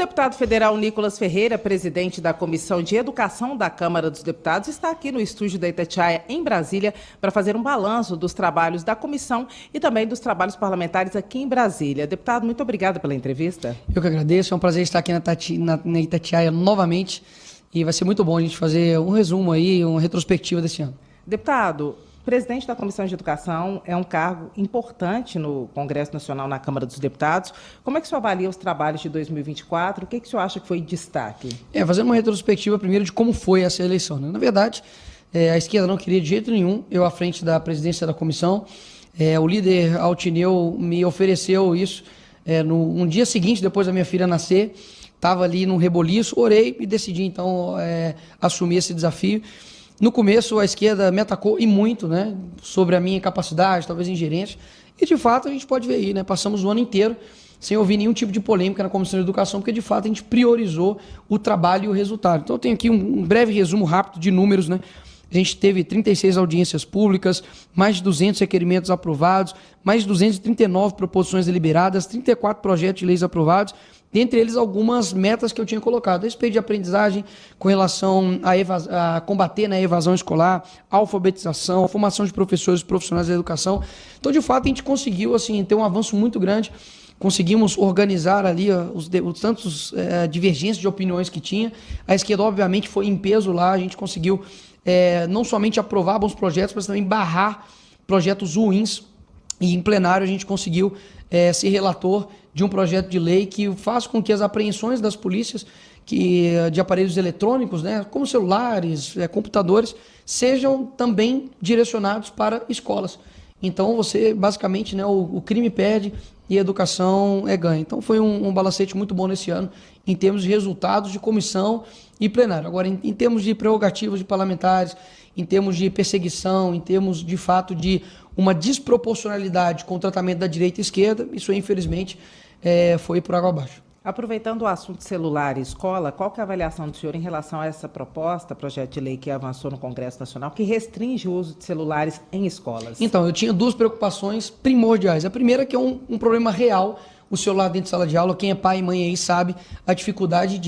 deputado federal Nicolas Ferreira, presidente da Comissão de Educação da Câmara dos Deputados, está aqui no estúdio da Itatiaia, em Brasília, para fazer um balanço dos trabalhos da comissão e também dos trabalhos parlamentares aqui em Brasília. Deputado, muito obrigada pela entrevista. Eu que agradeço, é um prazer estar aqui na Itatiaia novamente e vai ser muito bom a gente fazer um resumo aí, uma retrospectiva desse ano. Deputado, presidente da Comissão de Educação é um cargo importante no Congresso Nacional, na Câmara dos Deputados. Como é que o senhor avalia os trabalhos de 2024? O que o senhor acha que foi destaque? Fazendo uma retrospectiva primeiro de como foi essa eleição, né? Na verdade, a esquerda não queria de jeito nenhum eu à frente da presidência da comissão. O líder Altineu me ofereceu isso no dia seguinte, depois da minha filha nascer. Estava ali num reboliço, orei e decidi então assumir esse desafio. No começo, a esquerda me atacou e muito, né, sobre a minha incapacidade, talvez ingerência. E, de fato, a gente pode ver aí, né, passamos o ano inteiro sem ouvir nenhum tipo de polêmica na Comissão de Educação, porque, de fato, a gente priorizou o trabalho e o resultado. Então, eu tenho aqui um breve resumo rápido de números, né. A gente teve 36 audiências públicas, mais de 200 requerimentos aprovados, mais de 239 proposições deliberadas, 34 projetos de leis aprovados, dentre eles algumas metas que eu tinha colocado, a respeito de aprendizagem com relação a combater, né, a evasão escolar, a alfabetização, a formação de professores profissionais da educação. Então, de fato, a gente conseguiu assim, ter um avanço muito grande, conseguimos organizar ali os tantos divergências de opiniões que tinha. A esquerda, obviamente, foi em peso lá, a gente conseguiu não somente aprovar bons projetos, mas também barrar projetos ruins. E em plenário a gente conseguiu ser relator de um projeto de lei que faz com que as apreensões das polícias de aparelhos eletrônicos, né, como celulares, computadores, sejam também direcionados para escolas. Então você, basicamente, né, o crime perde e a educação ganha. Então foi um balancete muito bom nesse ano, em termos de resultados de comissão e plenário. Agora, em termos de prerrogativas de parlamentares, em termos de perseguição, em termos, de fato, de uma desproporcionalidade com o tratamento da direita e esquerda, isso, infelizmente, foi por água abaixo. Aproveitando o assunto celular e escola, qual que é a avaliação do senhor em relação a essa proposta, projeto de lei que avançou no Congresso Nacional, que restringe o uso de celulares em escolas? Então, eu tinha duas preocupações primordiais. A primeira é que é um problema real, o celular dentro de sala de aula. Quem é pai e mãe aí sabe a dificuldade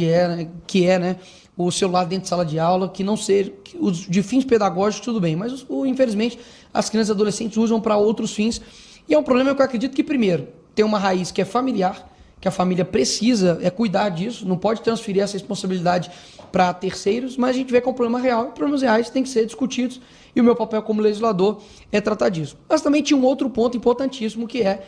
que é, né, o celular dentro de sala de aula, que não ser de fins pedagógicos, tudo bem, mas infelizmente as crianças e adolescentes usam para outros fins. E é um problema que eu acredito que, primeiro, tem uma raiz que é familiar, que a família precisa cuidar disso, não pode transferir essa responsabilidade para terceiros, mas a gente vê que é um problema real, e problemas reais têm que ser discutidos, e o meu papel como legislador é tratar disso. Mas também tinha um outro ponto importantíssimo, que é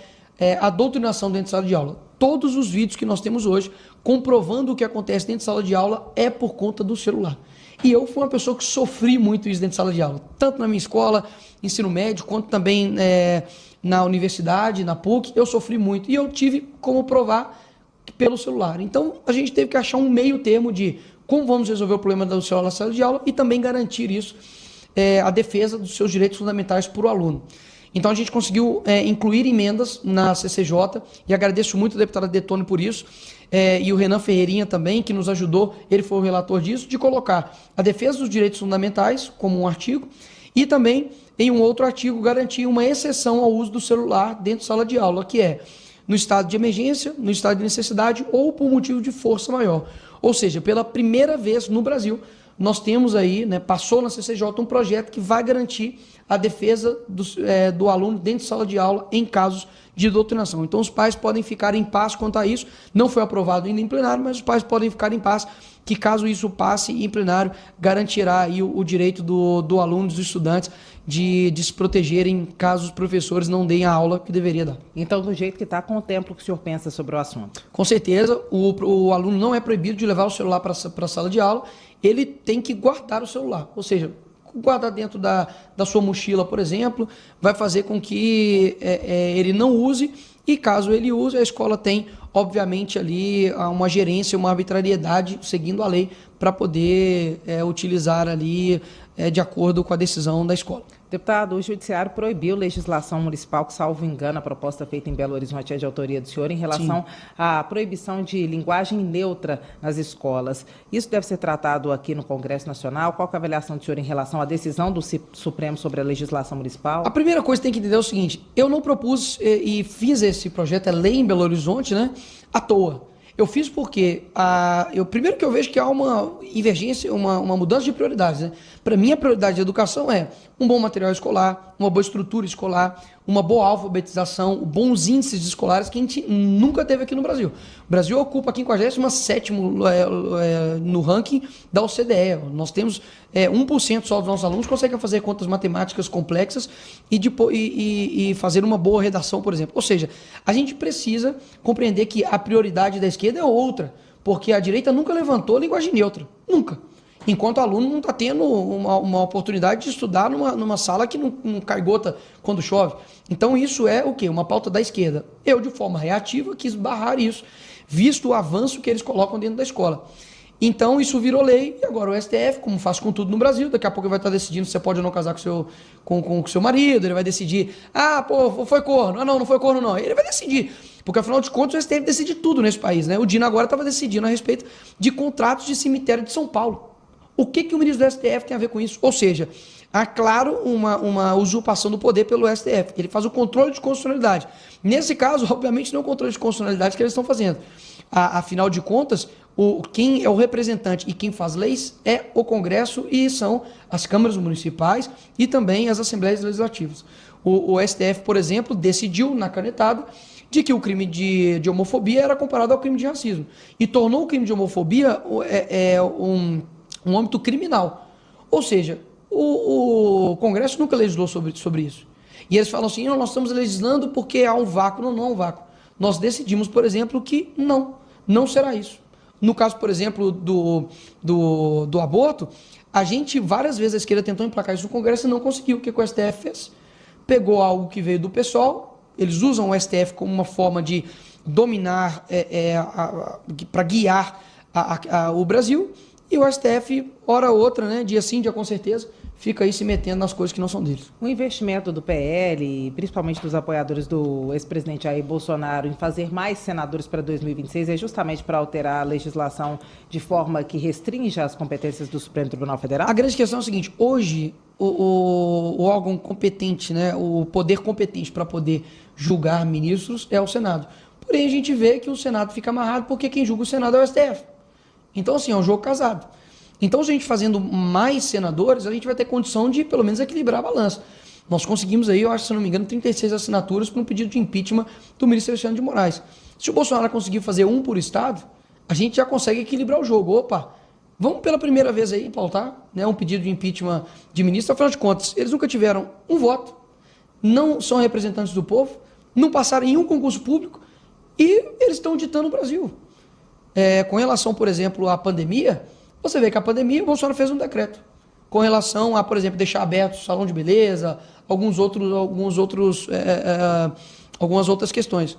a doutrinação dentro de sala de aula. Todos os vídeos que nós temos hoje, comprovando o que acontece dentro de sala de aula, é por conta do celular. E eu fui uma pessoa que sofri muito isso dentro de sala de aula, tanto na minha escola, ensino médio, quanto também na universidade, na PUC, eu sofri muito. E eu tive como provar pelo celular. Então, a gente teve que achar um meio termo de como vamos resolver o problema do celular na sala de aula e também garantir isso, a defesa dos seus direitos fundamentais para o aluno. Então, a gente conseguiu incluir emendas na CCJ, e agradeço muito ao deputado Detone por isso, e o Renan Ferreirinha também, que nos ajudou, ele foi o relator disso, de colocar a defesa dos direitos fundamentais como um artigo, e também, em um outro artigo, garantir uma exceção ao uso do celular dentro de sala de aula, que é no estado de emergência, no estado de necessidade ou por motivo de força maior. Ou seja, pela primeira vez no Brasil, nós temos aí, né, passou na CCJ um projeto que vai garantir a defesa do aluno dentro de sala de aula em casos de doutrinação. Então, os pais podem ficar em paz quanto a isso. Não foi aprovado ainda em plenário, mas os pais podem ficar em paz que, caso isso passe em plenário, garantirá aí o direito do aluno, dos estudantes, de se protegerem caso os professores não deem a aula que deveria dar. Então, do jeito que está, contempla o que o senhor pensa sobre o assunto? Com certeza, o aluno não é proibido de levar o celular para a sala de aula, ele tem que guardar o celular, ou seja, guardar dentro da sua mochila, por exemplo, vai fazer com que ele não use, e caso ele use, a escola tem, obviamente, ali uma gerência, uma arbitrariedade, seguindo a lei, para poder utilizar ali de acordo com a decisão da escola. Deputado, o Judiciário proibiu legislação municipal, que, salvo engano, a proposta feita em Belo Horizonte é de autoria do senhor, em relação à proibição de linguagem neutra nas escolas. Isso deve ser tratado aqui no Congresso Nacional? Qual que é a avaliação do senhor em relação à decisão do Supremo sobre a legislação municipal? A primeira coisa que tem que entender é o seguinte: eu não propus e fiz esse projeto, lei em Belo Horizonte, né, à toa. Eu fiz porque primeiro que eu vejo que há uma divergência, uma mudança de prioridades. Né? Para mim, a prioridade de educação é um bom material escolar, uma boa estrutura escolar, uma boa alfabetização, bons índices escolares que a gente nunca teve aqui no Brasil. O Brasil ocupa a 57º no ranking da OCDE. Nós temos 1% só dos nossos alunos que conseguem fazer contas matemáticas complexas e fazer uma boa redação, por exemplo. Ou seja, a gente precisa compreender que a prioridade da esquerda é outra, porque a direita nunca levantou linguagem neutra. Nunca. Enquanto o aluno não está tendo uma oportunidade de estudar numa sala que não cai gota quando chove. Então isso é o quê? Uma pauta da esquerda. Eu, de forma reativa, quis barrar isso, visto o avanço que eles colocam dentro da escola. Então isso virou lei, e agora o STF, como faz com tudo no Brasil, daqui a pouco ele vai estar decidindo se você pode ou não casar com o seu marido, ele vai decidir, foi corno, não foi corno não, ele vai decidir. Porque, afinal de contas, o STF decide tudo nesse país, né? O Dino agora estava decidindo a respeito de contratos de cemitério de São Paulo. O que o ministro do STF tem a ver com isso? Ou seja, há, claro, uma usurpação do poder pelo STF. Ele faz o controle de constitucionalidade. Nesse caso, obviamente, não é o controle de constitucionalidade que eles estão fazendo. Afinal de contas, quem é o representante e quem faz leis é o Congresso e são as câmaras municipais e também as assembleias legislativas. O STF, por exemplo, decidiu na canetada de que o crime de homofobia era comparado ao crime de racismo. E tornou o crime de homofobia um âmbito criminal. Ou seja, o Congresso nunca legislou sobre isso. E eles falam assim, nós estamos legislando porque há um vácuo. Não há um vácuo. Nós decidimos, por exemplo, que não será isso. No caso, por exemplo, do aborto, a gente, várias vezes, a esquerda tentou emplacar isso no Congresso e não conseguiu. O que o STF fez? Pegou algo que veio do PSOL, eles usam o STF como uma forma de dominar, para guiar o Brasil, e o STF, hora ou outra, né, dia sim, dia com certeza, fica aí se metendo nas coisas que não são deles. O investimento do PL, principalmente dos apoiadores do ex-presidente Jair Bolsonaro, em fazer mais senadores para 2026 é justamente para alterar a legislação de forma que restrinja as competências do Supremo Tribunal Federal? A grande questão é o seguinte, hoje o órgão competente, né, o poder competente para poder julgar ministros é o Senado. Porém, a gente vê que o Senado fica amarrado porque quem julga o Senado é o STF. Então, assim, é um jogo casado. Então, se a gente fazendo mais senadores, a gente vai ter condição de, pelo menos, equilibrar a balança. Nós conseguimos aí, eu acho, se não me engano, 36 assinaturas para um pedido de impeachment do ministro Alexandre de Moraes. Se o Bolsonaro conseguir fazer um por estado, a gente já consegue equilibrar o jogo. Opa, vamos pela primeira vez aí pautar, né, um pedido de impeachment de ministro. Afinal de contas, eles nunca tiveram um voto, não são representantes do povo, não passaram em um concurso público e eles estão ditando o Brasil. Com relação, por exemplo, à pandemia, você vê que a pandemia, o Bolsonaro fez um decreto com relação a, por exemplo, deixar aberto o salão de beleza, algumas outras questões.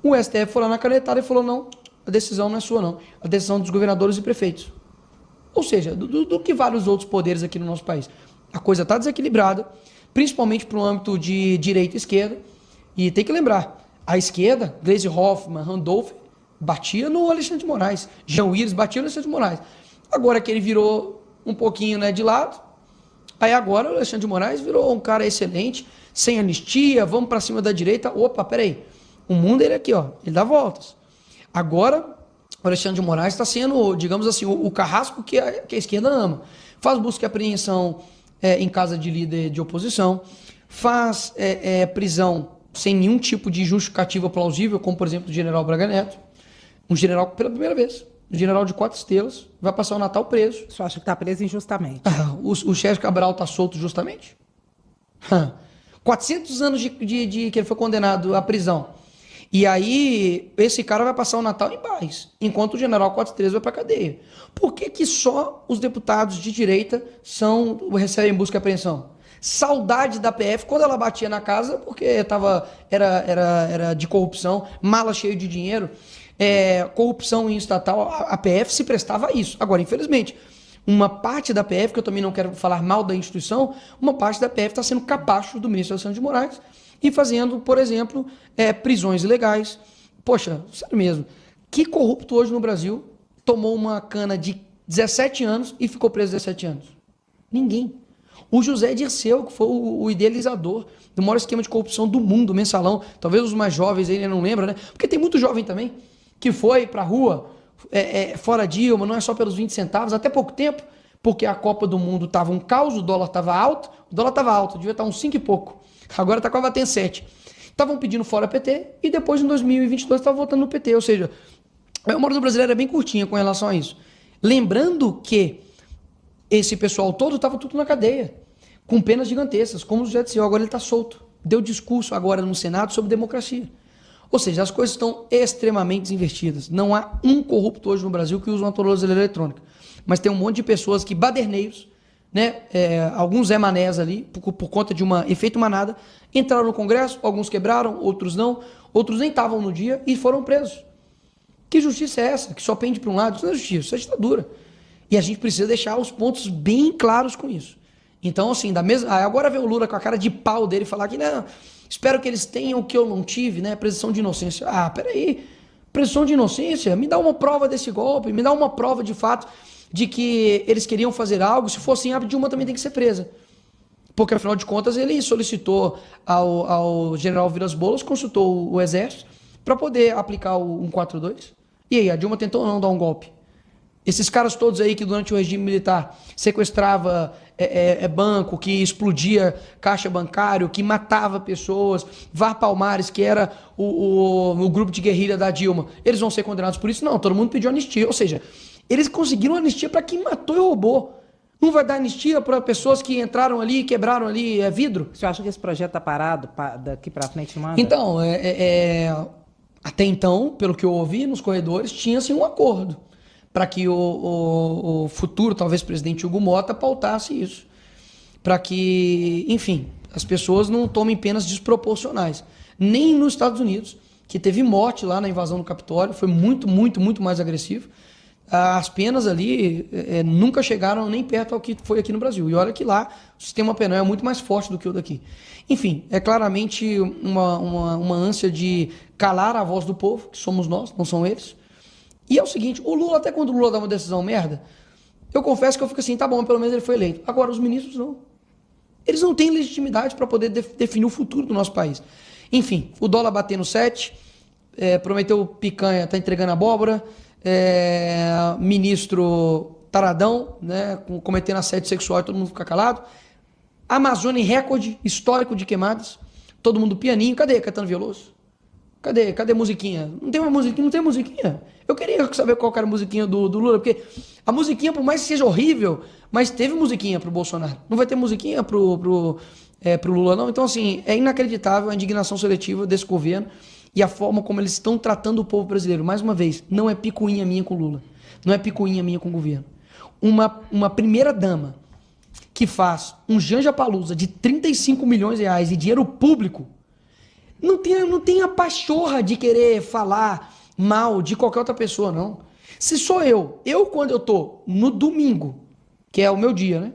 O STF foi lá na canetada e falou, não, a decisão não é sua, não. A decisão é dos governadores e prefeitos. Ou seja, do que vários outros poderes aqui no nosso país. A coisa está desequilibrada, principalmente para o âmbito de direita e esquerda. E tem que lembrar, a esquerda, Gleisi Hoffmann, Randolph, batia no Alexandre de Moraes. Jean Willis batia no Alexandre de Moraes. Agora que ele virou um pouquinho, né, de lado, aí agora o Alexandre de Moraes virou um cara excelente, sem anistia, vamos para cima da direita. Opa, peraí, o mundo ele aqui, ó, ele dá voltas. Agora o Alexandre de Moraes está sendo, digamos assim, o carrasco que a esquerda ama. Faz busca e apreensão em casa de líder de oposição, faz prisão sem nenhum tipo de justificativa plausível, como por exemplo o general Braga Neto, um general pela primeira vez. O general de 4 estrelas vai passar o Natal preso. Você acha que está preso injustamente? O Sérgio Cabral está solto justamente? 400 anos de que ele foi condenado à prisão. E aí, esse cara vai passar o Natal em paz, enquanto o general 4 estrelas vai para cadeia. Por que só os deputados de direita recebem busca e apreensão? Saudade da PF quando ela batia na casa porque era de corrupção, mala cheia de dinheiro. Corrupção em estatal, a PF se prestava a isso. Agora, infelizmente, uma parte da PF, que eu também não quero falar mal da instituição, uma parte da PF está sendo capacho do ministro Alexandre de Moraes e fazendo, por exemplo, prisões ilegais. Poxa, sério mesmo, que corrupto hoje no Brasil tomou uma cana de 17 anos e ficou preso 17 anos? Ninguém. O José Dirceu, que foi o idealizador do maior esquema de corrupção do mundo, mensalão, talvez os mais jovens aí não lembram, né? Porque tem muito jovem também que foi para a rua, fora Dilma, não é só pelos 20 centavos, até pouco tempo, porque a Copa do Mundo estava um caos, o dólar estava alto, devia estar uns 5 e pouco, agora está quase batendo 7. Estavam pedindo fora PT e depois em 2022 estavam votando no PT, ou seja, a memória do brasileiro é bem curtinha com relação a isso. Lembrando que esse pessoal todo estava tudo na cadeia, com penas gigantescas, como o José disse, agora ele está solto. Deu discurso agora no Senado sobre democracia. Ou seja, as coisas estão extremamente desinvertidas. Não há um corrupto hoje no Brasil que usa uma tornozeleira eletrônica. Mas tem um monte de pessoas que, baderneiros, né, alguns Zé Manés ali, por conta de um efeito manada, entraram no Congresso, alguns quebraram, outros não, outros nem estavam no dia e foram presos. Que justiça é essa? Que só pende para um lado? Isso não é justiça, isso é ditadura. E a gente precisa deixar os pontos bem claros com isso. Então, assim, agora vem o Lula com a cara de pau dele falar que, não, espero que eles tenham o que eu não tive, né? Presunção de inocência. Ah, peraí, presunção de inocência? Me dá uma prova desse golpe, me dá uma prova de fato de que eles queriam fazer algo. Se for assim, a Dilma também tem que ser presa. Porque, afinal de contas, ele solicitou ao general Vilas Boas, consultou o Exército para poder aplicar o 142. E aí, a Dilma tentou ou não dar um golpe? Esses caras todos aí que durante o regime militar sequestrava banco, que explodia caixa bancário, que matava pessoas, Var Palmares, que era o grupo de guerrilha da Dilma, eles vão ser condenados por isso? Não, todo mundo pediu anistia. Ou seja, eles conseguiram anistia para quem matou e roubou. Não vai dar anistia para pessoas que entraram ali e quebraram ali vidro? Você acha que esse projeto está parado daqui para frente? Manda? Então, até então, pelo que eu ouvi nos corredores, tinha-se um acordo para que o futuro, talvez, presidente Hugo Mota pautasse isso. Para que, enfim, as pessoas não tomem penas desproporcionais. Nem nos Estados Unidos, que teve morte lá na invasão do Capitólio, foi muito, muito, muito mais agressivo. As penas ali nunca chegaram nem perto ao que foi aqui no Brasil. E olha que lá o sistema penal é muito mais forte do que o daqui. Enfim, é claramente uma ânsia de calar a voz do povo, que somos nós, não são eles. E é o seguinte, o Lula, até quando o Lula dá uma decisão merda, eu confesso que eu fico assim, tá bom, pelo menos ele foi eleito. Agora, os ministros não. Eles não têm legitimidade para poder definir o futuro do nosso país. Enfim, o dólar batendo 7, prometeu picanha, tá entregando abóbora, ministro taradão, né, cometendo assédio sexual e todo mundo fica calado. Amazônia em recorde histórico de queimadas, todo mundo pianinho. Cadê Caetano Veloso? Cadê musiquinha? Não tem uma musiquinha, não tem musiquinha. Eu queria saber qual era a musiquinha do Lula, porque a musiquinha, por mais que seja horrível, mas teve musiquinha pro Bolsonaro. Não vai ter musiquinha pro Lula, não. Então, assim, é inacreditável a indignação seletiva desse governo e a forma como eles estão tratando o povo brasileiro. Mais uma vez, não é picuinha minha com o Lula. Não é picuinha minha com o governo. Uma primeira-dama que faz um Janja Palusa de 35 milhões de reais e dinheiro público, não tem a pachorra de querer falar mal de qualquer outra pessoa, não. Se sou eu quando eu tô no domingo, que é o meu dia, né?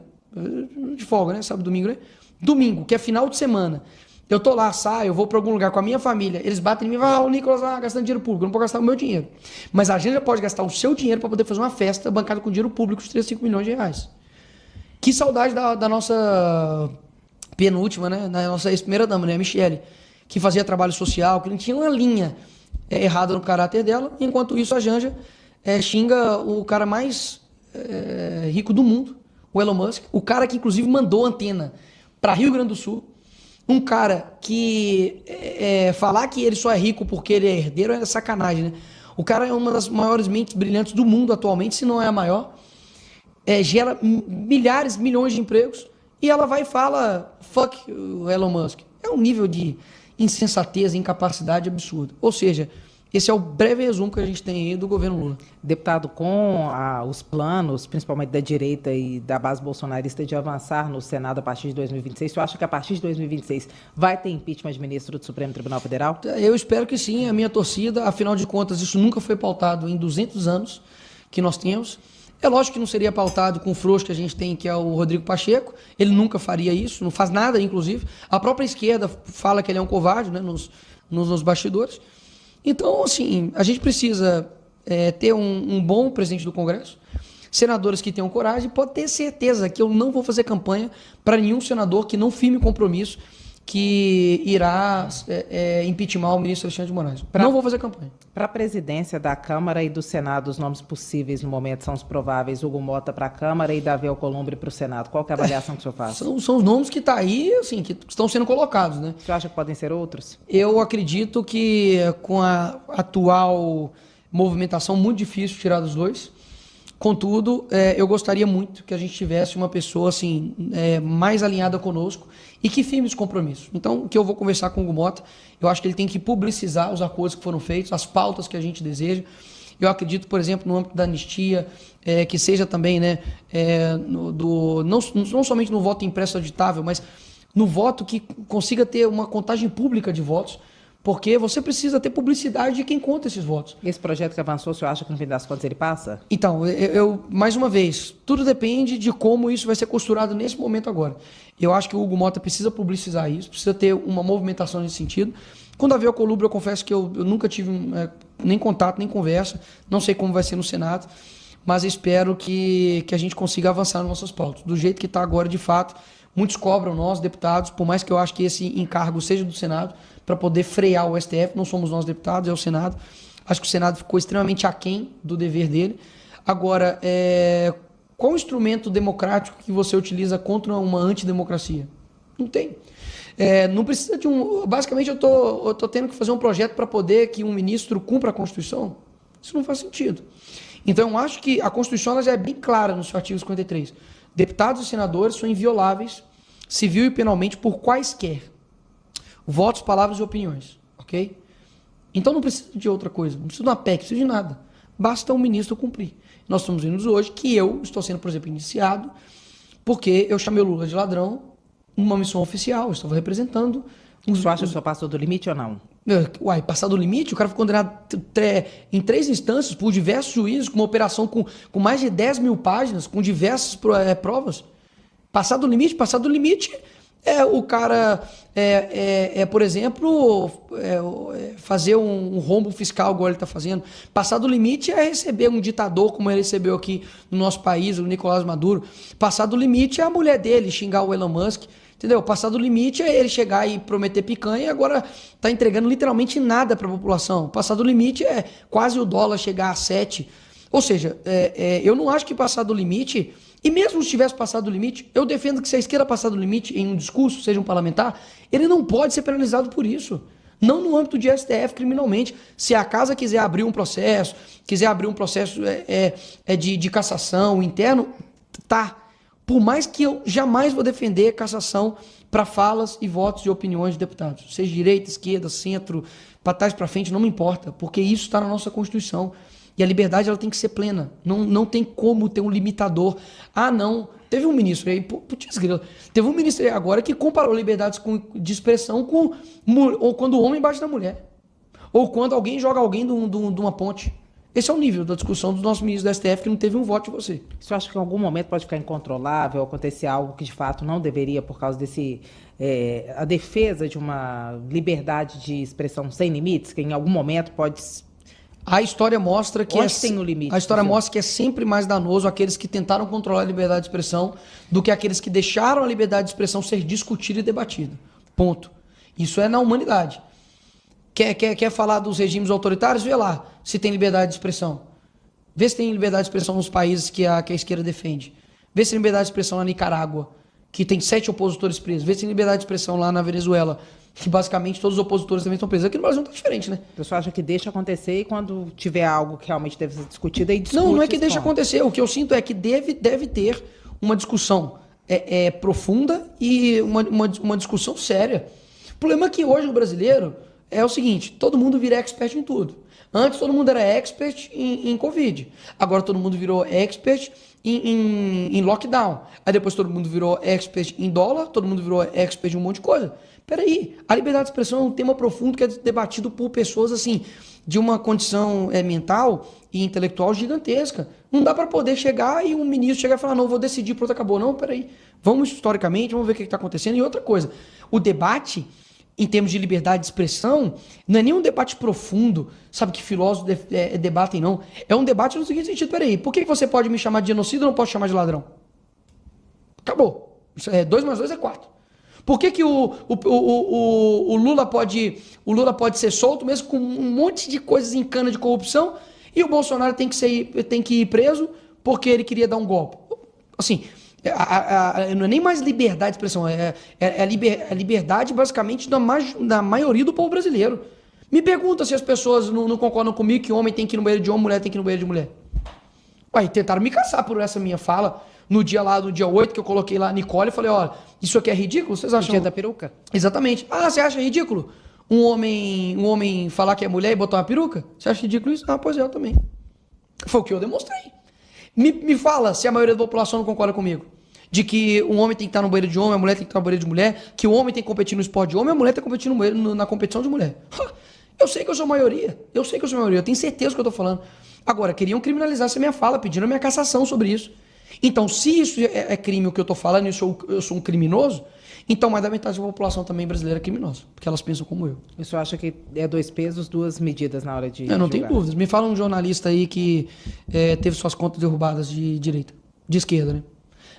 De folga, né? Sábado, domingo, né? Domingo, que é final de semana. Eu tô lá, saio, eu vou pra algum lugar com a minha família, eles batem em mim e falam, o Nicolas gastando dinheiro público, eu não posso gastar o meu dinheiro. Mas a gente já pode gastar o seu dinheiro para poder fazer uma festa bancada com dinheiro público de 35 milhões de reais. Que saudade da nossa penúltima, né? Da nossa ex-primeira-dama, né? A Michele, que fazia trabalho social, que não tinha uma linha errada no caráter dela. Enquanto isso, a Janja xinga o cara mais rico do mundo, o Elon Musk. O cara que, inclusive, mandou antena para Rio Grande do Sul. Um cara que falar que ele só é rico porque ele é herdeiro é sacanagem, né? O cara é uma das maiores mentes brilhantes do mundo atualmente, se não é a maior. Gera milhares, milhões de empregos. E ela vai e fala, fuck o Elon Musk. É um nível de insensatez e incapacidade absurda. Ou seja, esse é o breve resumo que a gente tem aí do governo Lula. Deputado, com os planos, principalmente da direita e da base bolsonarista, de avançar no Senado a partir de 2026, você acha que a partir de 2026 vai ter impeachment de ministro do Supremo Tribunal Federal? Eu espero que sim, a minha torcida. Afinal de contas, isso nunca foi pautado em 200 anos que nós temos. É lógico que não seria pautado com o frouxo que a gente tem, que é o Rodrigo Pacheco. Ele nunca faria isso, não faz nada, inclusive. A própria esquerda fala que ele é um covarde, né, nos bastidores. Então, assim, a gente precisa ter um bom presidente do Congresso, senadores que tenham coragem. Pode ter certeza que eu não vou fazer campanha para nenhum senador que não firme compromisso que irá impeachment o ministro Alexandre de Moraes. Não vou fazer campanha. Para a presidência da Câmara e do Senado, os nomes possíveis no momento são os prováveis: Hugo Mota para a Câmara e Davi Alcolumbre para o Senado. Qual que é a avaliação que o senhor faz? São os nomes que estão aí, assim, que estão sendo colocados, né? O senhor acha que podem ser outros? Eu acredito que com a atual movimentação, muito difícil tirar dos dois. Contudo, eu gostaria muito que a gente tivesse uma pessoa assim, mais alinhada conosco e que firme os compromissos. Então, o que eu vou conversar com o Hugo Mota, eu acho que ele tem que publicizar os acordos que foram feitos, as pautas que a gente deseja. Eu acredito, por exemplo, no âmbito da anistia, que seja também, né, não somente no voto impresso auditável, mas no voto que consiga ter uma contagem pública de votos, porque você precisa ter publicidade de quem conta esses votos. Esse projeto que avançou, o senhor acha que no fim das contas ele passa? Então, mais uma vez, tudo depende de como isso vai ser costurado nesse momento agora. Eu acho que o Hugo Mota precisa publicizar isso, precisa ter uma movimentação nesse sentido. Com o Davi Alcolumbre, eu confesso que eu nunca tive nem contato, nem conversa, não sei como vai ser no Senado, mas espero que a gente consiga avançar nas nossas pautas. Do jeito que está agora, de fato, muitos cobram nós, deputados, por mais que eu acho que esse encargo seja do Senado, para poder frear o STF, não somos nós deputados, é o Senado. Acho que o Senado ficou extremamente aquém do dever dele. Agora, qual instrumento democrático que você utiliza contra uma antidemocracia? Não tem. Não precisa de um... Basicamente, eu tô tendo que fazer um projeto para poder que um ministro cumpra a Constituição. Isso não faz sentido. Então, eu acho que a Constituição ela já é bem clara no seu artigo 53. Deputados e senadores são invioláveis, civil e penalmente, por quaisquer votos, palavras e opiniões, ok? Então não precisa de outra coisa, não precisa de uma PEC, não precisa de nada. Basta o ministro cumprir. Nós estamos vendo hoje que eu estou sendo, por exemplo, indiciado porque eu chamei o Lula de ladrão numa missão oficial, eu estava representando... O senhor acha que o senhor passou do limite ou não? Uai, passar do limite? O cara foi condenado em 3 instâncias por diversos juízes, com uma operação com mais de 10 mil páginas, com diversas provas. Passar do limite o cara, por exemplo, fazer um rombo fiscal, igual ele está fazendo. Passar do limite é receber um ditador, como ele recebeu aqui no nosso país, o Nicolás Maduro. Passar do limite é a mulher dele xingar o Elon Musk. Entendeu? Passar do limite é ele chegar e prometer picanha e agora está entregando literalmente nada para a população. Passar do limite é quase o dólar chegar a 7. Ou seja, eu não acho que passar do limite... E mesmo se tivesse passado do limite, eu defendo que se a esquerda passar do limite em um discurso, seja um parlamentar, ele não pode ser penalizado por isso. Não no âmbito de STF criminalmente. Se a casa quiser abrir um processo de cassação interno, tá. Por mais que eu jamais vou defender cassação para falas e votos e opiniões de deputados. Seja direita, esquerda, centro, para trás, para frente, não me importa, porque isso está na nossa Constituição. E a liberdade ela tem que ser plena. Não tem como ter um limitador. Ah, não. Teve um ministro aí, putz, teve um ministro aí agora que comparou liberdades de expressão ou quando o homem bate na mulher. Ou quando alguém joga alguém de uma ponte. Esse é o nível da discussão dos nossos ministros do STF que não teve um voto de você. Você acha que em algum momento pode ficar incontrolável, acontecer algo que de fato não deveria por causa a defesa de uma liberdade de expressão sem limites, que em algum momento pode... A história mostra que tem o limite, a história mostra que é sempre mais danoso aqueles que tentaram controlar a liberdade de expressão do que aqueles que deixaram a liberdade de expressão ser discutida e debatida. Ponto. Isso é na humanidade. Quer falar dos regimes autoritários? Vê lá se tem liberdade de expressão. Vê se tem liberdade de expressão nos países que a esquerda defende. Vê se tem liberdade de expressão na Nicarágua, que tem 7 opositores presos. Vê se tem liberdade de expressão lá na Venezuela, que basicamente todos os opositores também estão presos. Aqui no Brasil não está diferente, né? O pessoal acha que deixa acontecer e quando tiver algo que realmente deve ser discutido, aí discute. Não é que deixa acontecer. O que eu sinto é que deve ter uma discussão profunda e uma discussão séria. O problema é que hoje o brasileiro é o seguinte, todo mundo vira expert em tudo. Antes todo mundo era expert em Covid. Agora todo mundo virou expert em lockdown. Aí depois todo mundo virou expert em dólar, todo mundo virou expert em um monte de coisa. Peraí, a liberdade de expressão é um tema profundo que é debatido por pessoas assim, de uma condição mental e intelectual gigantesca. Não dá para poder chegar e um ministro chegar e falar, não, vou decidir, pronto, acabou. Não, peraí. Vamos historicamente, vamos ver o que está acontecendo. E outra coisa, o debate, em termos de liberdade de expressão, não é nem um debate profundo, sabe, que filósofos debatem, não. É um debate no seguinte sentido, peraí, por que você pode me chamar de genocida e não posso chamar de ladrão? Acabou. 2 mais 2 é 4. Por que, que o Lula pode ser solto mesmo com um monte de coisas em cana de corrupção e o Bolsonaro tem que ir preso porque ele queria dar um golpe? Assim, não é nem mais liberdade de expressão, é a liberdade basicamente da maioria do povo brasileiro. Me pergunta se as pessoas não concordam comigo que homem tem que ir no banheiro de homem, mulher tem que ir no banheiro de mulher. Ué, tentaram me caçar por essa minha fala. No dia 8, que eu coloquei lá a Nicole e falei, ó, isso aqui é ridículo? Vocês acham? O dia da peruca? Exatamente. Ah, você acha ridículo? Um homem falar que é mulher e botar uma peruca? Você acha ridículo isso? Ah, pois é, eu também. Foi o que eu demonstrei. Me fala se a maioria da população não concorda comigo. De que um homem tem que estar no banheiro de homem, a mulher tem que estar no banheiro de mulher, que o homem tem que competir no esporte de homem, a mulher tem que competir na competição de mulher. Eu sei que eu sou maioria. Eu tenho certeza do que eu tô falando. Agora, queriam criminalizar essa minha fala, pedindo a minha cassação sobre isso. Então, se isso é crime o que eu tô falando e eu sou um criminoso, então mais da metade da população também brasileira é criminosa, porque elas pensam como eu. O senhor acha que é 2 pesos, 2 medidas na hora de Eu não tenho dúvidas. Me fala um jornalista aí que teve suas contas derrubadas de direita, de esquerda, né?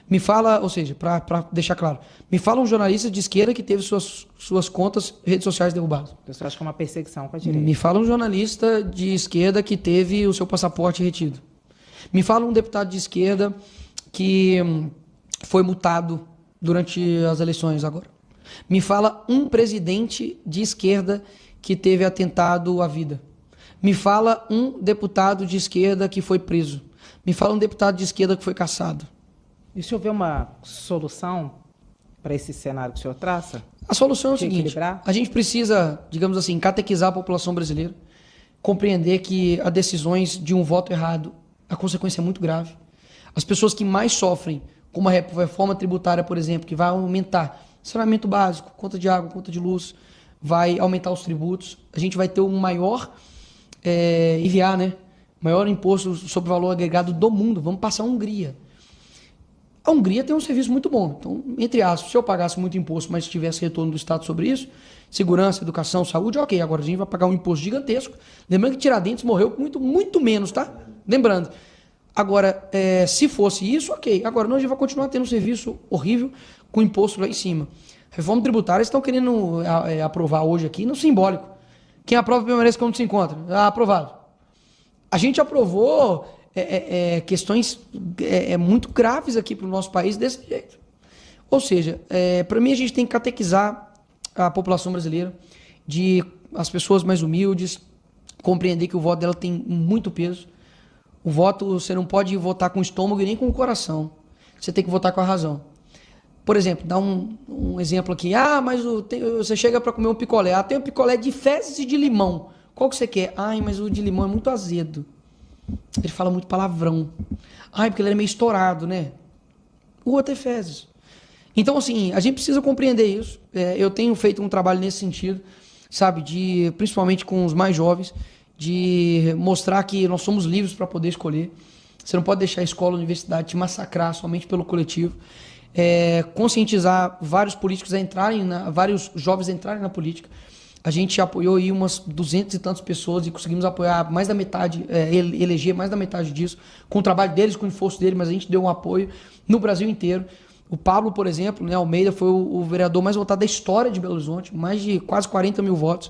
Me fala, ou seja, para deixar claro, me fala um jornalista de esquerda que teve suas contas, redes sociais derrubadas. O senhor acha que é uma perseguição com a direita? Me fala um jornalista de esquerda que teve o seu passaporte retido. Me fala um deputado de esquerda que foi multado durante as eleições agora. Me fala um presidente de esquerda que teve atentado à vida. Me fala um deputado de esquerda que foi preso. Me fala um deputado de esquerda que foi cassado. E se houver uma solução para esse cenário que o senhor traça? A solução é o seguinte, equilibrar? A gente precisa, digamos assim, catequizar a população brasileira, compreender que as decisões de um voto errado, a consequência é muito grave. As pessoas que mais sofrem com uma reforma tributária, por exemplo, que vai aumentar saneamento básico, conta de água, conta de luz, vai aumentar os tributos, a gente vai ter o maior IVA, né? Maior imposto sobre valor agregado do mundo. Vamos passar a Hungria. A Hungria tem um serviço muito bom. Então, entre aspas, se eu pagasse muito imposto, mas tivesse retorno do Estado sobre isso, segurança, educação, saúde, ok. Agora a gente vai pagar um imposto gigantesco. Lembrando que Tiradentes morreu muito, muito menos, tá? Lembrando. Agora, se fosse isso, ok. Agora, não, a gente vai continuar tendo um serviço horrível com imposto lá em cima. Reforma tributária estão querendo aprovar hoje aqui no simbólico. Quem aprova permanece como se encontra. Aprovado. A gente aprovou questões muito graves aqui para o nosso país desse jeito. Ou seja, para mim a gente tem que catequizar a população brasileira, de as pessoas mais humildes, compreender que o voto dela tem muito peso. O voto, você não pode votar com o estômago e nem com o coração. Você tem que votar com a razão. Por exemplo, dá um exemplo aqui. Mas você chega para comer um picolé. Tem um picolé de fezes e de limão. Qual que você quer? Mas o de limão é muito azedo. Ele fala muito palavrão. Porque ele é meio estourado, né? O outro é fezes. Então, assim, a gente precisa compreender isso. Eu tenho feito um trabalho nesse sentido, sabe? Principalmente com os mais jovens, de mostrar que nós somos livres para poder escolher. Você não pode deixar a escola, a universidade te massacrar somente pelo coletivo. Conscientizar vários políticos vários jovens a entrarem na política. A gente apoiou aí umas 200 e tantas pessoas e conseguimos apoiar mais da metade, eleger mais da metade disso, com o trabalho deles, com o esforço deles, mas a gente deu um apoio no Brasil inteiro. O Pablo, por exemplo, né, Almeida, foi o vereador mais votado da história de Belo Horizonte, mais de quase 40 mil votos.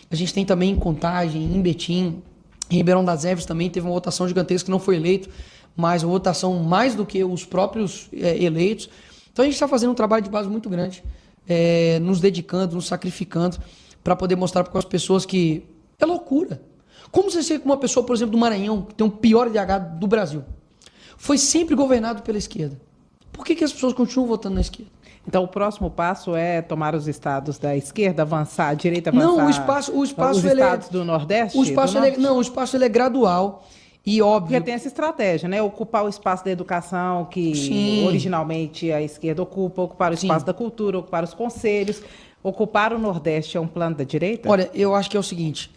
A gente tem também em Contagem, em Betim, em Ribeirão das Neves também teve uma votação gigantesca que não foi eleito, mas uma votação mais do que os próprios eleitos. Então a gente está fazendo um trabalho de base muito grande, nos dedicando, nos sacrificando, para poder mostrar para as pessoas que é loucura. Como você chega com uma pessoa, por exemplo, do Maranhão, que tem o pior IDH do Brasil, foi sempre governado pela esquerda. Por que as pessoas continuam votando na esquerda? Então, o próximo passo é tomar os estados da esquerda, avançar, a direita avançar. Não, o espaço os estados do Nordeste? O espaço o espaço é gradual e óbvio. Porque tem essa estratégia, né? Ocupar o espaço da educação que Sim. originalmente a esquerda ocupa, ocupar o espaço Sim. da cultura, ocupar os conselhos. Ocupar o Nordeste é um plano da direita? Olha, eu acho que é o seguinte,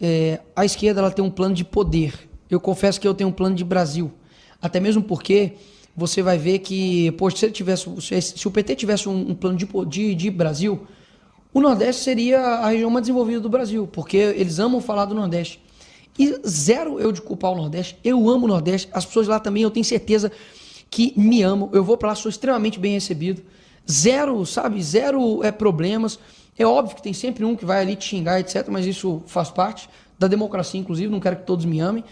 a esquerda ela tem um plano de poder. Eu confesso que eu tenho um plano de Brasil. Até mesmo porque você vai ver que, poxa, se o PT tivesse um plano de Brasil, o Nordeste seria a região mais desenvolvida do Brasil, porque eles amam falar do Nordeste. E zero eu de culpar o Nordeste, eu amo o Nordeste, as pessoas lá também, eu tenho certeza que me amam. Eu vou para lá, sou extremamente bem recebido. Zero, sabe? Zero problemas. É óbvio que tem sempre um que vai ali te xingar, etc. Mas isso faz parte da democracia, inclusive. Não quero que todos me amem.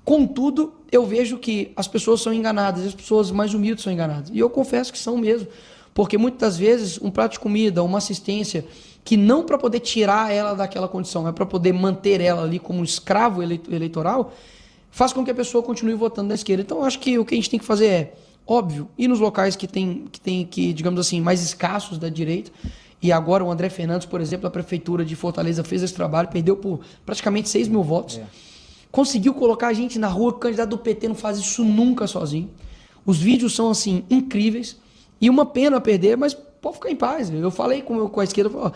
Contudo, eu vejo que as pessoas são enganadas. As pessoas mais humildes são enganadas. E eu confesso que são mesmo. Porque muitas vezes um prato de comida, uma assistência, que não para poder tirar ela daquela condição, é para poder manter ela ali como um escravo eleitoral, faz com que a pessoa continue votando na esquerda. Então, eu acho que o que a gente tem que fazer é, óbvio, ir nos locais que digamos assim, mais escassos da direita. E agora o André Fernandes, por exemplo, a prefeitura de Fortaleza fez esse trabalho, perdeu por praticamente 6 mil votos. Conseguiu colocar a gente na rua, o candidato do PT não faz isso nunca sozinho. Os vídeos são, assim, incríveis. E uma pena perder, mas pode ficar em paz. Eu falei com a esquerda, falei,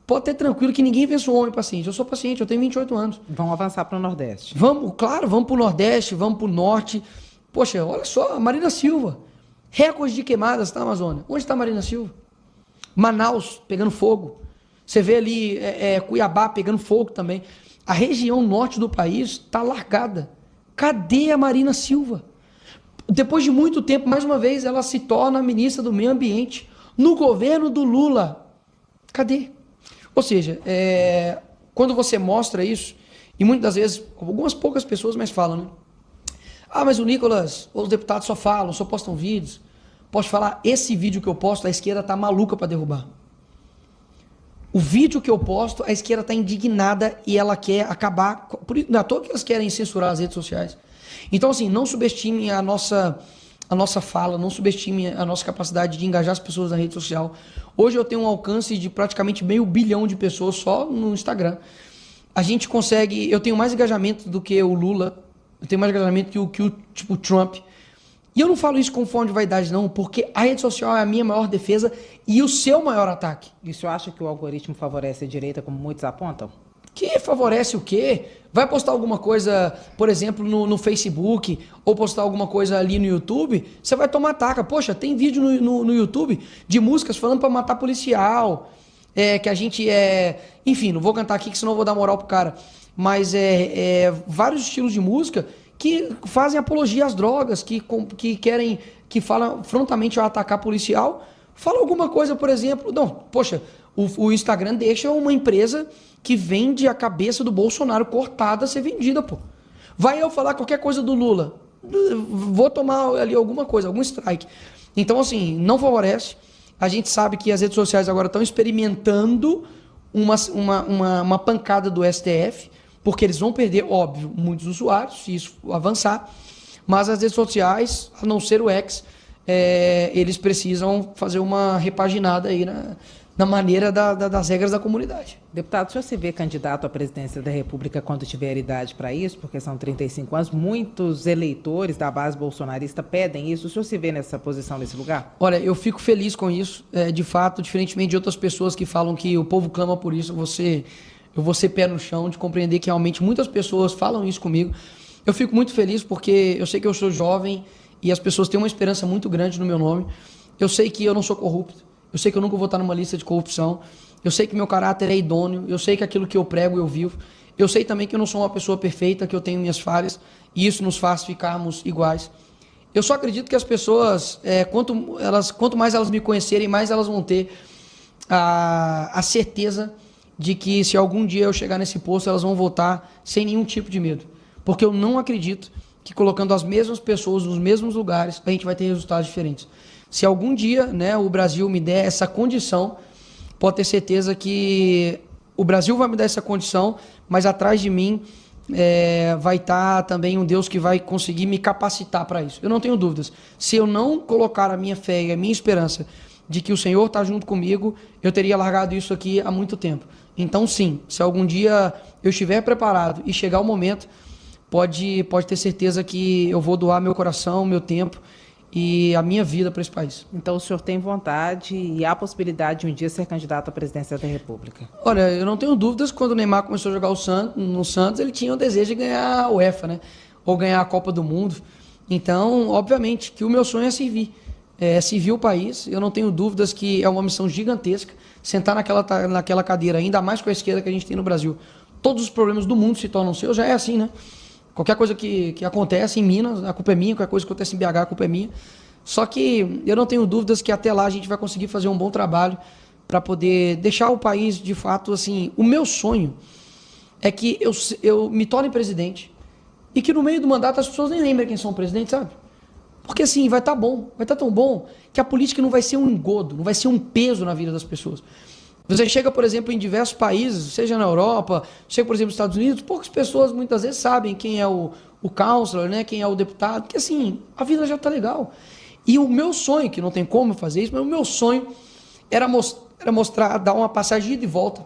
pode ter tranquilo que ninguém vence um homem paciente. Eu sou paciente, eu tenho 28 anos. Vão avançar para o Nordeste. Vamos, claro, vamos para o Nordeste, vamos para o Norte. Poxa, olha só, a Marina Silva. Recorde de queimadas na Amazônia. Onde está a Marina Silva? Manaus pegando fogo. Você vê ali Cuiabá pegando fogo também. A região norte do país está largada. Cadê a Marina Silva? Depois de muito tempo, mais uma vez, ela se torna ministra do Meio Ambiente no governo do Lula. Cadê? Ou seja, quando você mostra isso, e muitas das vezes, algumas poucas pessoas mais falam, né? Ah, mas o Nicolas, os deputados só falam, só postam vídeos. Posso falar, esse vídeo que eu posto, a esquerda tá maluca para derrubar. O vídeo que eu posto, a esquerda tá indignada e ela quer acabar. Não é à toa que elas querem censurar as redes sociais. Então, assim, não subestime a nossa fala, não subestime a nossa capacidade de engajar as pessoas na rede social. Hoje eu tenho um alcance de praticamente 500 milhões de pessoas só no Instagram. A gente consegue... Eu tenho mais engajamento do que o Lula, eu tenho mais engajamento que o Trump. E eu não falo isso com fome de vaidade, não, porque a rede social é a minha maior defesa e o seu maior ataque. E o senhor acha que o algoritmo favorece a direita, como muitos apontam? Que favorece o quê? Vai postar alguma coisa, por exemplo, no Facebook, ou postar alguma coisa ali no YouTube, você vai tomar taca. Poxa, tem vídeo no YouTube de músicas falando para matar policial, que a gente Enfim, não vou cantar aqui, que senão eu vou dar moral pro cara. Mas vários estilos de música que fazem apologia às drogas, que falam frontalmente ao atacar policial. Fala alguma coisa, por exemplo... Não, poxa, o Instagram deixa uma empresa que vende a cabeça do Bolsonaro cortada ser vendida, pô. Vai eu falar qualquer coisa do Lula, vou tomar ali alguma coisa, algum strike. Então, assim, não favorece. A gente sabe que as redes sociais agora estão experimentando uma pancada do STF, porque eles vão perder, óbvio, muitos usuários, se isso avançar, mas as redes sociais, a não ser o X, eles precisam fazer uma repaginada aí na maneira das regras da comunidade. Deputado, o senhor se vê candidato à presidência da República quando tiver idade para isso? Porque são 35 anos, muitos eleitores da base bolsonarista pedem isso. O senhor se vê nessa posição, nesse lugar? Olha, eu fico feliz com isso. De fato, diferentemente de outras pessoas que falam que o povo clama por isso, eu vou ser pé no chão de compreender que realmente muitas pessoas falam isso comigo. Eu fico muito feliz porque eu sei que eu sou jovem e as pessoas têm uma esperança muito grande no meu nome. Eu sei que eu não sou corrupto. Eu sei que eu nunca vou estar numa lista de corrupção. Eu sei que meu caráter é idôneo. Eu sei que aquilo que eu prego, eu vivo. Eu sei também que eu não sou uma pessoa perfeita, que eu tenho minhas falhas. E isso nos faz ficarmos iguais. Eu só acredito que as pessoas, quanto mais elas me conhecerem, mais elas vão ter a certeza de que se algum dia eu chegar nesse posto, elas vão votar sem nenhum tipo de medo. Porque eu não acredito que colocando as mesmas pessoas nos mesmos lugares, a gente vai ter resultados diferentes. Se algum dia, né, o Brasil me der essa condição, pode ter certeza que o Brasil vai me dar essa condição, mas atrás de mim vai estar também um Deus que vai conseguir me capacitar para isso. Eu não tenho dúvidas. Se eu não colocar a minha fé e a minha esperança de que o Senhor está junto comigo, eu teria largado isso aqui há muito tempo. Então, sim, se algum dia eu estiver preparado e chegar o momento, pode ter certeza que eu vou doar meu coração, meu tempo e a minha vida para esse país. Então o senhor tem vontade e há possibilidade de um dia ser candidato à presidência da República? Olha, eu não tenho dúvidas, quando o Neymar começou a jogar no Santos, ele tinha o desejo de ganhar a UEFA, né? Ou ganhar a Copa do Mundo. Então, obviamente, que o meu sonho é servir o país. Eu não tenho dúvidas que é uma missão gigantesca, sentar naquela cadeira, ainda mais com a esquerda que a gente tem no Brasil. Todos os problemas do mundo se tornam seus, já é assim, né? Qualquer coisa que acontece em Minas, a culpa é minha. Qualquer coisa que acontece em BH, a culpa é minha. Só que eu não tenho dúvidas que até lá a gente vai conseguir fazer um bom trabalho para poder deixar o país, de fato, assim... O meu sonho é que eu me torne presidente e que no meio do mandato as pessoas nem lembrem quem são presidentes, sabe? Porque assim, vai estar bom, vai estar tão bom que a política não vai ser um engodo, não vai ser um peso na vida das pessoas. Você chega, por exemplo, em diversos países, seja na Europa, chega, por exemplo, nos Estados Unidos, poucas pessoas muitas vezes sabem quem é o counselor, né? Quem é o deputado, porque assim, a vida já está legal. E o meu sonho, que não tem como fazer isso, mas o meu sonho era mostrar, dar uma passagem de ida e volta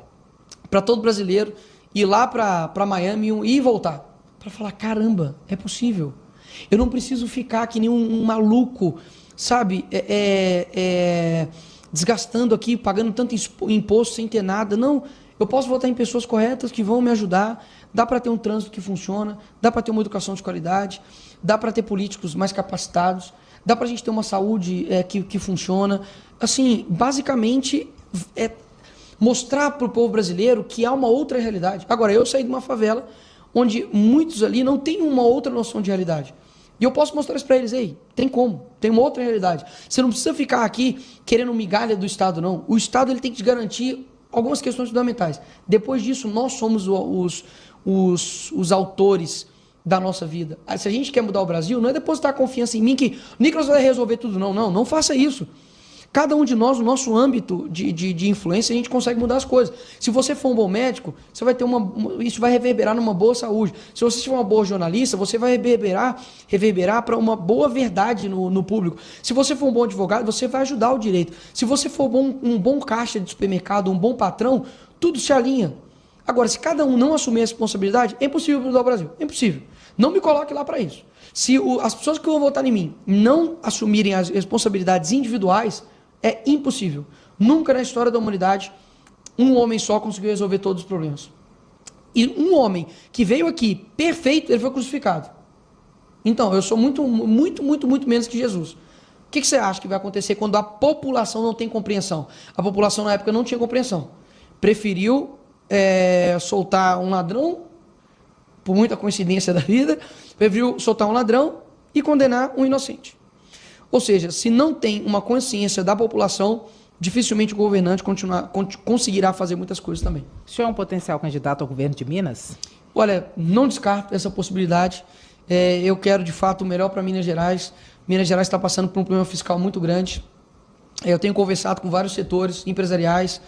para todo brasileiro, ir lá para Miami e voltar. Para falar, caramba, é possível. Eu não preciso ficar que nem um maluco, sabe? Desgastando aqui, pagando tanto imposto sem ter nada. Não, eu posso votar em pessoas corretas que vão me ajudar. Dá para ter um trânsito que funciona, dá para ter uma educação de qualidade, dá para ter políticos mais capacitados, dá para a gente ter uma saúde que funciona. Assim, basicamente, mostrar para o povo brasileiro que há uma outra realidade. Agora, eu saí de uma favela onde muitos ali não têm uma outra noção de realidade. E eu posso mostrar isso para eles. Ei, tem como, tem uma outra realidade. Você não precisa ficar aqui querendo migalha do Estado, não. O Estado ele tem que te garantir algumas questões fundamentais. Depois disso, nós somos os autores da nossa vida. Se a gente quer mudar o Brasil, não é depositar confiança em mim que o Nicolas vai resolver tudo, não. Não faça isso. Cada um de nós, no nosso âmbito de influência, a gente consegue mudar as coisas. Se você for um bom médico, você vai ter isso vai reverberar numa boa saúde. Se você for uma boa jornalista, você vai reverberar para uma boa verdade no público. Se você for um bom advogado, você vai ajudar o direito. Se você for um bom caixa de supermercado, um bom patrão, tudo se alinha. Agora, se cada um não assumir a responsabilidade, é impossível mudar o Brasil. É impossível. Não me coloque lá para isso. Se as pessoas que vão votar em mim não assumirem as responsabilidades individuais, é impossível. Nunca na história da humanidade um homem só conseguiu resolver todos os problemas. E um homem que veio aqui perfeito, ele foi crucificado. Então, eu sou muito menos que Jesus. O que você acha que vai acontecer quando a população não tem compreensão? A população na época não tinha compreensão. Preferiu soltar um ladrão, por muita coincidência da vida, preferiu soltar um ladrão e condenar um inocente. Ou seja, se não tem uma consciência da população, dificilmente o governante conseguirá fazer muitas coisas também. O senhor é um potencial candidato ao governo de Minas? Olha, não descarto essa possibilidade. Eu quero, de fato, o melhor para Minas Gerais. Minas Gerais está passando por um problema fiscal muito grande. Eu tenho conversado com vários setores empresariais,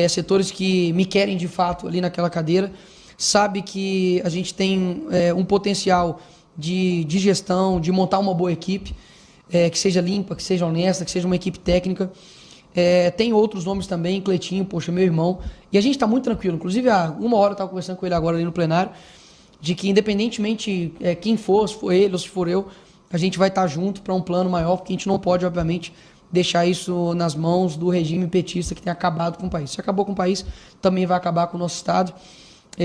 setores que me querem, de fato, ali naquela cadeira. Sabe que a gente tem um potencial de gestão, de montar uma boa equipe, que seja limpa, que seja honesta, que seja uma equipe técnica. Tem outros nomes também, Cleitinho, poxa, meu irmão. E a gente está muito tranquilo. Inclusive, há uma hora eu estava conversando com ele agora ali no plenário, de que independentemente quem for, se for ele ou se for eu, a gente vai estar junto para um plano maior, porque a gente não pode, obviamente, deixar isso nas mãos do regime petista que tem acabado com o país. Se acabou com o país, também vai acabar com o nosso Estado.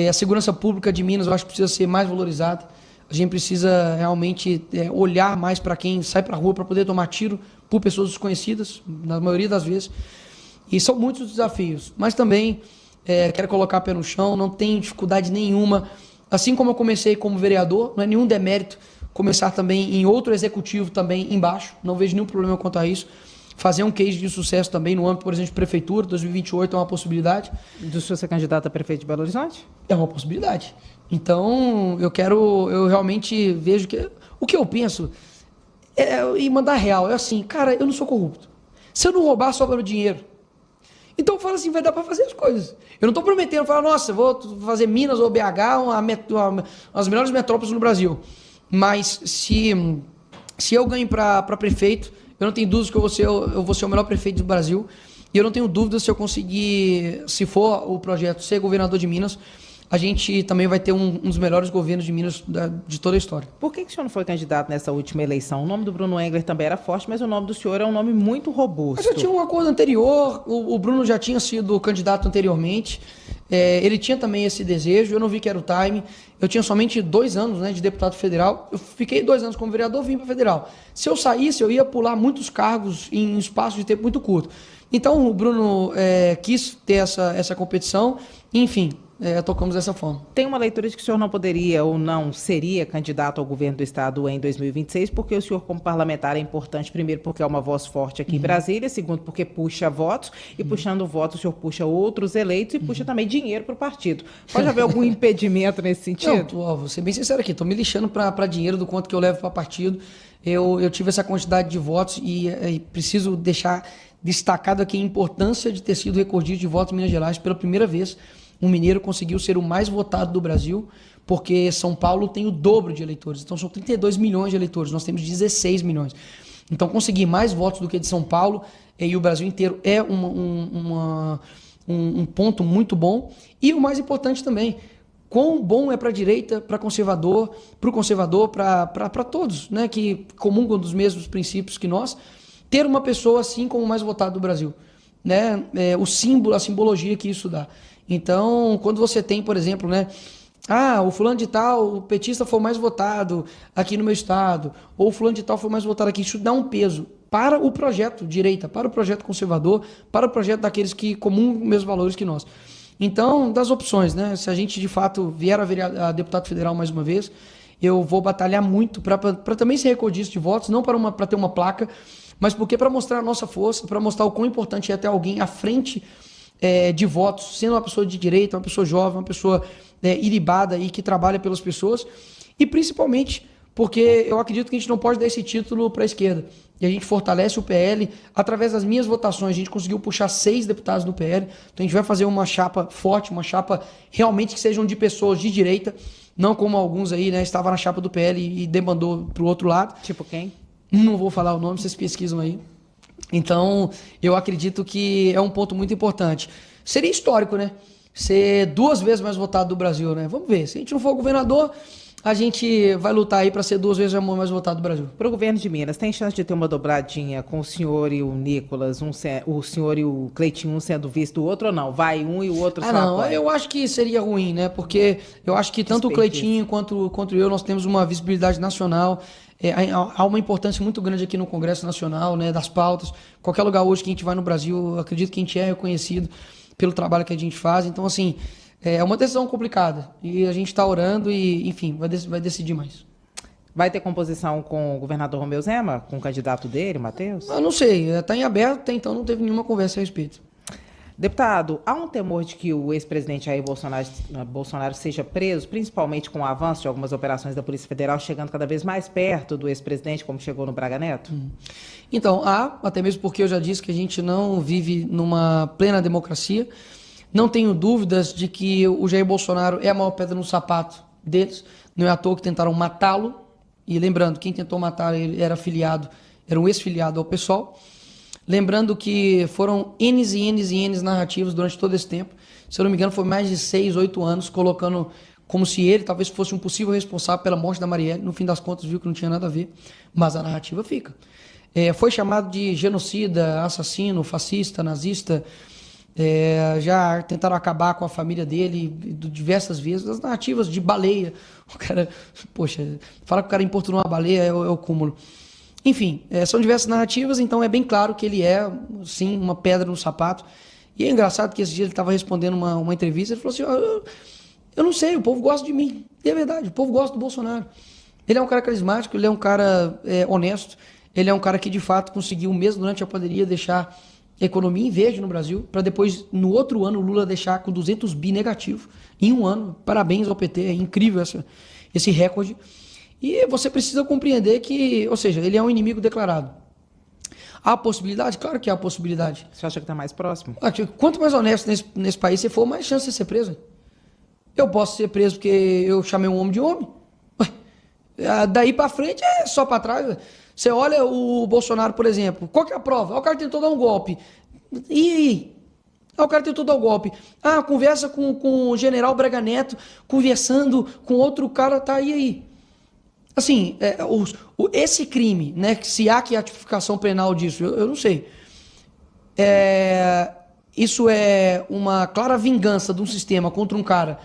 A segurança pública de Minas, eu acho que precisa ser mais valorizada. A gente precisa realmente olhar mais para quem sai para a rua para poder tomar tiro por pessoas desconhecidas, na maioria das vezes. E são muitos os desafios. Mas também quero colocar pé no chão, não tenho dificuldade nenhuma. Assim como eu comecei como vereador, não é nenhum demérito começar também em outro executivo também embaixo. Não vejo nenhum problema quanto a isso. Fazer um case de sucesso também no âmbito, por exemplo, de prefeitura, 2028 é uma possibilidade. Do senhor ser candidato a prefeito de Belo Horizonte? É uma possibilidade. Então, eu realmente vejo que... O que eu penso e mandar real, é assim, cara, eu não sou corrupto. Se eu não roubar, sobra o dinheiro. Então eu falo assim, vai dar para fazer as coisas. Eu não estou prometendo, falar, nossa, vou fazer Minas ou BH, as melhores metrópoles no Brasil. Mas se eu ganho para prefeito, eu não tenho dúvidas que eu vou ser o melhor prefeito do Brasil. E eu não tenho dúvidas se eu conseguir, se for o projeto, ser governador de Minas, a gente também vai ter um dos melhores governos de Minas de toda a história. Por que o senhor não foi candidato nessa última eleição? O nome do Bruno Engler também era forte, mas o nome do senhor é um nome muito robusto. Mas já tinha um acordo anterior, o Bruno já tinha sido candidato anteriormente, ele tinha também esse desejo, eu não vi que era o time. Eu tinha somente 2 anos, né, de deputado federal, eu fiquei 2 anos como vereador, vim para federal. Se eu saísse, eu ia pular muitos cargos em espaço de tempo muito curto. Então o Bruno quis ter essa competição, enfim... tocamos dessa forma. Tem uma leitura de que o senhor não poderia ou não seria candidato ao governo do Estado em 2026, porque o senhor, como parlamentar, é importante, primeiro, porque é uma voz forte aqui em Brasília, segundo, porque puxa votos, e puxando votos, o senhor puxa outros eleitos e puxa também dinheiro para o partido. Pode haver algum impedimento nesse sentido? Não, vou ser bem sincero aqui, estou me lixando para dinheiro do quanto que eu levo para partido. Eu tive essa quantidade de votos e preciso deixar destacado aqui a importância de ter sido recordista de votos em Minas Gerais. Pela primeira vez, um mineiro conseguiu ser o mais votado do Brasil, porque São Paulo tem o dobro de eleitores. Então, são 32 milhões de eleitores, nós temos 16 milhões. Então, conseguir mais votos do que de São Paulo e o Brasil inteiro é um ponto muito bom. E o mais importante também, quão bom é para a direita, para o conservador, para todos, né, que comungam dos mesmos princípios que nós, ter uma pessoa assim como o mais votado do Brasil, né? O símbolo, a simbologia que isso dá. Então, quando você tem, por exemplo, né, o fulano de tal, o petista foi o mais votado aqui no meu estado, ou o fulano de tal foi o mais votado aqui, isso dá um peso para o projeto direita, para o projeto conservador, para o projeto daqueles que comungam os mesmos valores que nós. Então, das opções, né? Se a gente de fato vier a deputado federal mais uma vez, eu vou batalhar muito para também ser recordista de votos, não para ter uma placa, mas porque para mostrar a nossa força, para mostrar o quão importante é ter alguém à frente de votos, sendo uma pessoa de direita, uma pessoa jovem, uma pessoa ilibada e que trabalha pelas pessoas, e principalmente porque eu acredito que a gente não pode dar esse título para a esquerda. E a gente fortalece o PL. Através das minhas votações, a gente conseguiu puxar 6 deputados do PL. Então a gente vai fazer uma chapa forte, uma chapa realmente que sejam de pessoas de direita, não como alguns aí, né, estavam na chapa do PL e demandou para o outro lado. Tipo quem? Não vou falar o nome, vocês pesquisam aí. Então, eu acredito que é um ponto muito importante. Seria histórico, né? Ser 2 vezes mais votado do Brasil, né? Vamos ver. Se a gente não for governador, a gente vai lutar aí para ser 2 vezes mais votado do Brasil. Para o governo de Minas, tem chance de ter uma dobradinha com o senhor e o Nicolas, o senhor e o Cleitinho, um sendo visto o outro ou não? Vai um e o outro só não, apoia? eu acho que seria ruim, né? Porque eu acho que tanto o Cleitinho quanto eu, nós temos uma visibilidade nacional. Há uma importância muito grande aqui no Congresso Nacional, né, das pautas. Qualquer lugar hoje que a gente vai no Brasil, acredito que a gente é reconhecido pelo trabalho que a gente faz. Então, assim, é uma decisão complicada. E a gente está orando e, enfim, vai decidir mais. Vai ter composição com o governador Romeu Zema? Com o candidato dele, Matheus? Eu não sei. Está em aberto, até então não teve nenhuma conversa a respeito. Deputado, há um temor de que o ex-presidente Jair Bolsonaro seja preso, principalmente com o avanço de algumas operações da Polícia Federal, chegando cada vez mais perto do ex-presidente, como chegou no Braga Neto? Então, até mesmo porque eu já disse que a gente não vive numa plena democracia. Não tenho dúvidas de que o Jair Bolsonaro é a maior pedra no sapato deles. Não é à toa que tentaram matá-lo. E lembrando, quem tentou matar ele era um ex-filiado ao PSOL. Lembrando que foram N's e N's e N's narrativas durante todo esse tempo. Se eu não me engano, foi mais de 6, 8 anos, colocando como se ele talvez fosse um possível responsável pela morte da Marielle. No fim das contas, viu que não tinha nada a ver, mas a narrativa fica. Foi chamado de genocida, assassino, fascista, nazista. Já tentaram acabar com a família dele diversas vezes. As narrativas de baleia. O cara, poxa, fala que o cara importunou uma baleia é o cúmulo. Enfim, são diversas narrativas, então é bem claro que ele é, sim, uma pedra no sapato. E é engraçado que esse dia ele estava respondendo uma entrevista, ele falou assim, eu não sei, o povo gosta de mim. E é verdade, o povo gosta do Bolsonaro. Ele é um cara carismático, ele é um cara honesto, ele é um cara que de fato conseguiu, mesmo durante a pandemia, deixar a economia em verde no Brasil, para depois, no outro ano, o Lula deixar com 200 bi negativo, em um ano. Parabéns ao PT, é incrível esse recorde. E você precisa compreender que, ou seja, ele é um inimigo declarado. Há possibilidade? Claro que há possibilidade. Você acha que está mais próximo? Quanto mais honesto nesse país você for, mais chance de ser preso. Eu posso ser preso porque eu chamei um homem de homem. Daí para frente é só para trás. Você olha o Bolsonaro, por exemplo. Qual que é a prova? O cara tentou dar um golpe. E aí? O cara tentou dar um golpe. Conversa com o general Braga Neto, conversando com outro cara, tá aí. Assim, esse crime, né, se há que a tipificação penal disso, eu não sei. Isso é uma clara vingança de um sistema contra um cara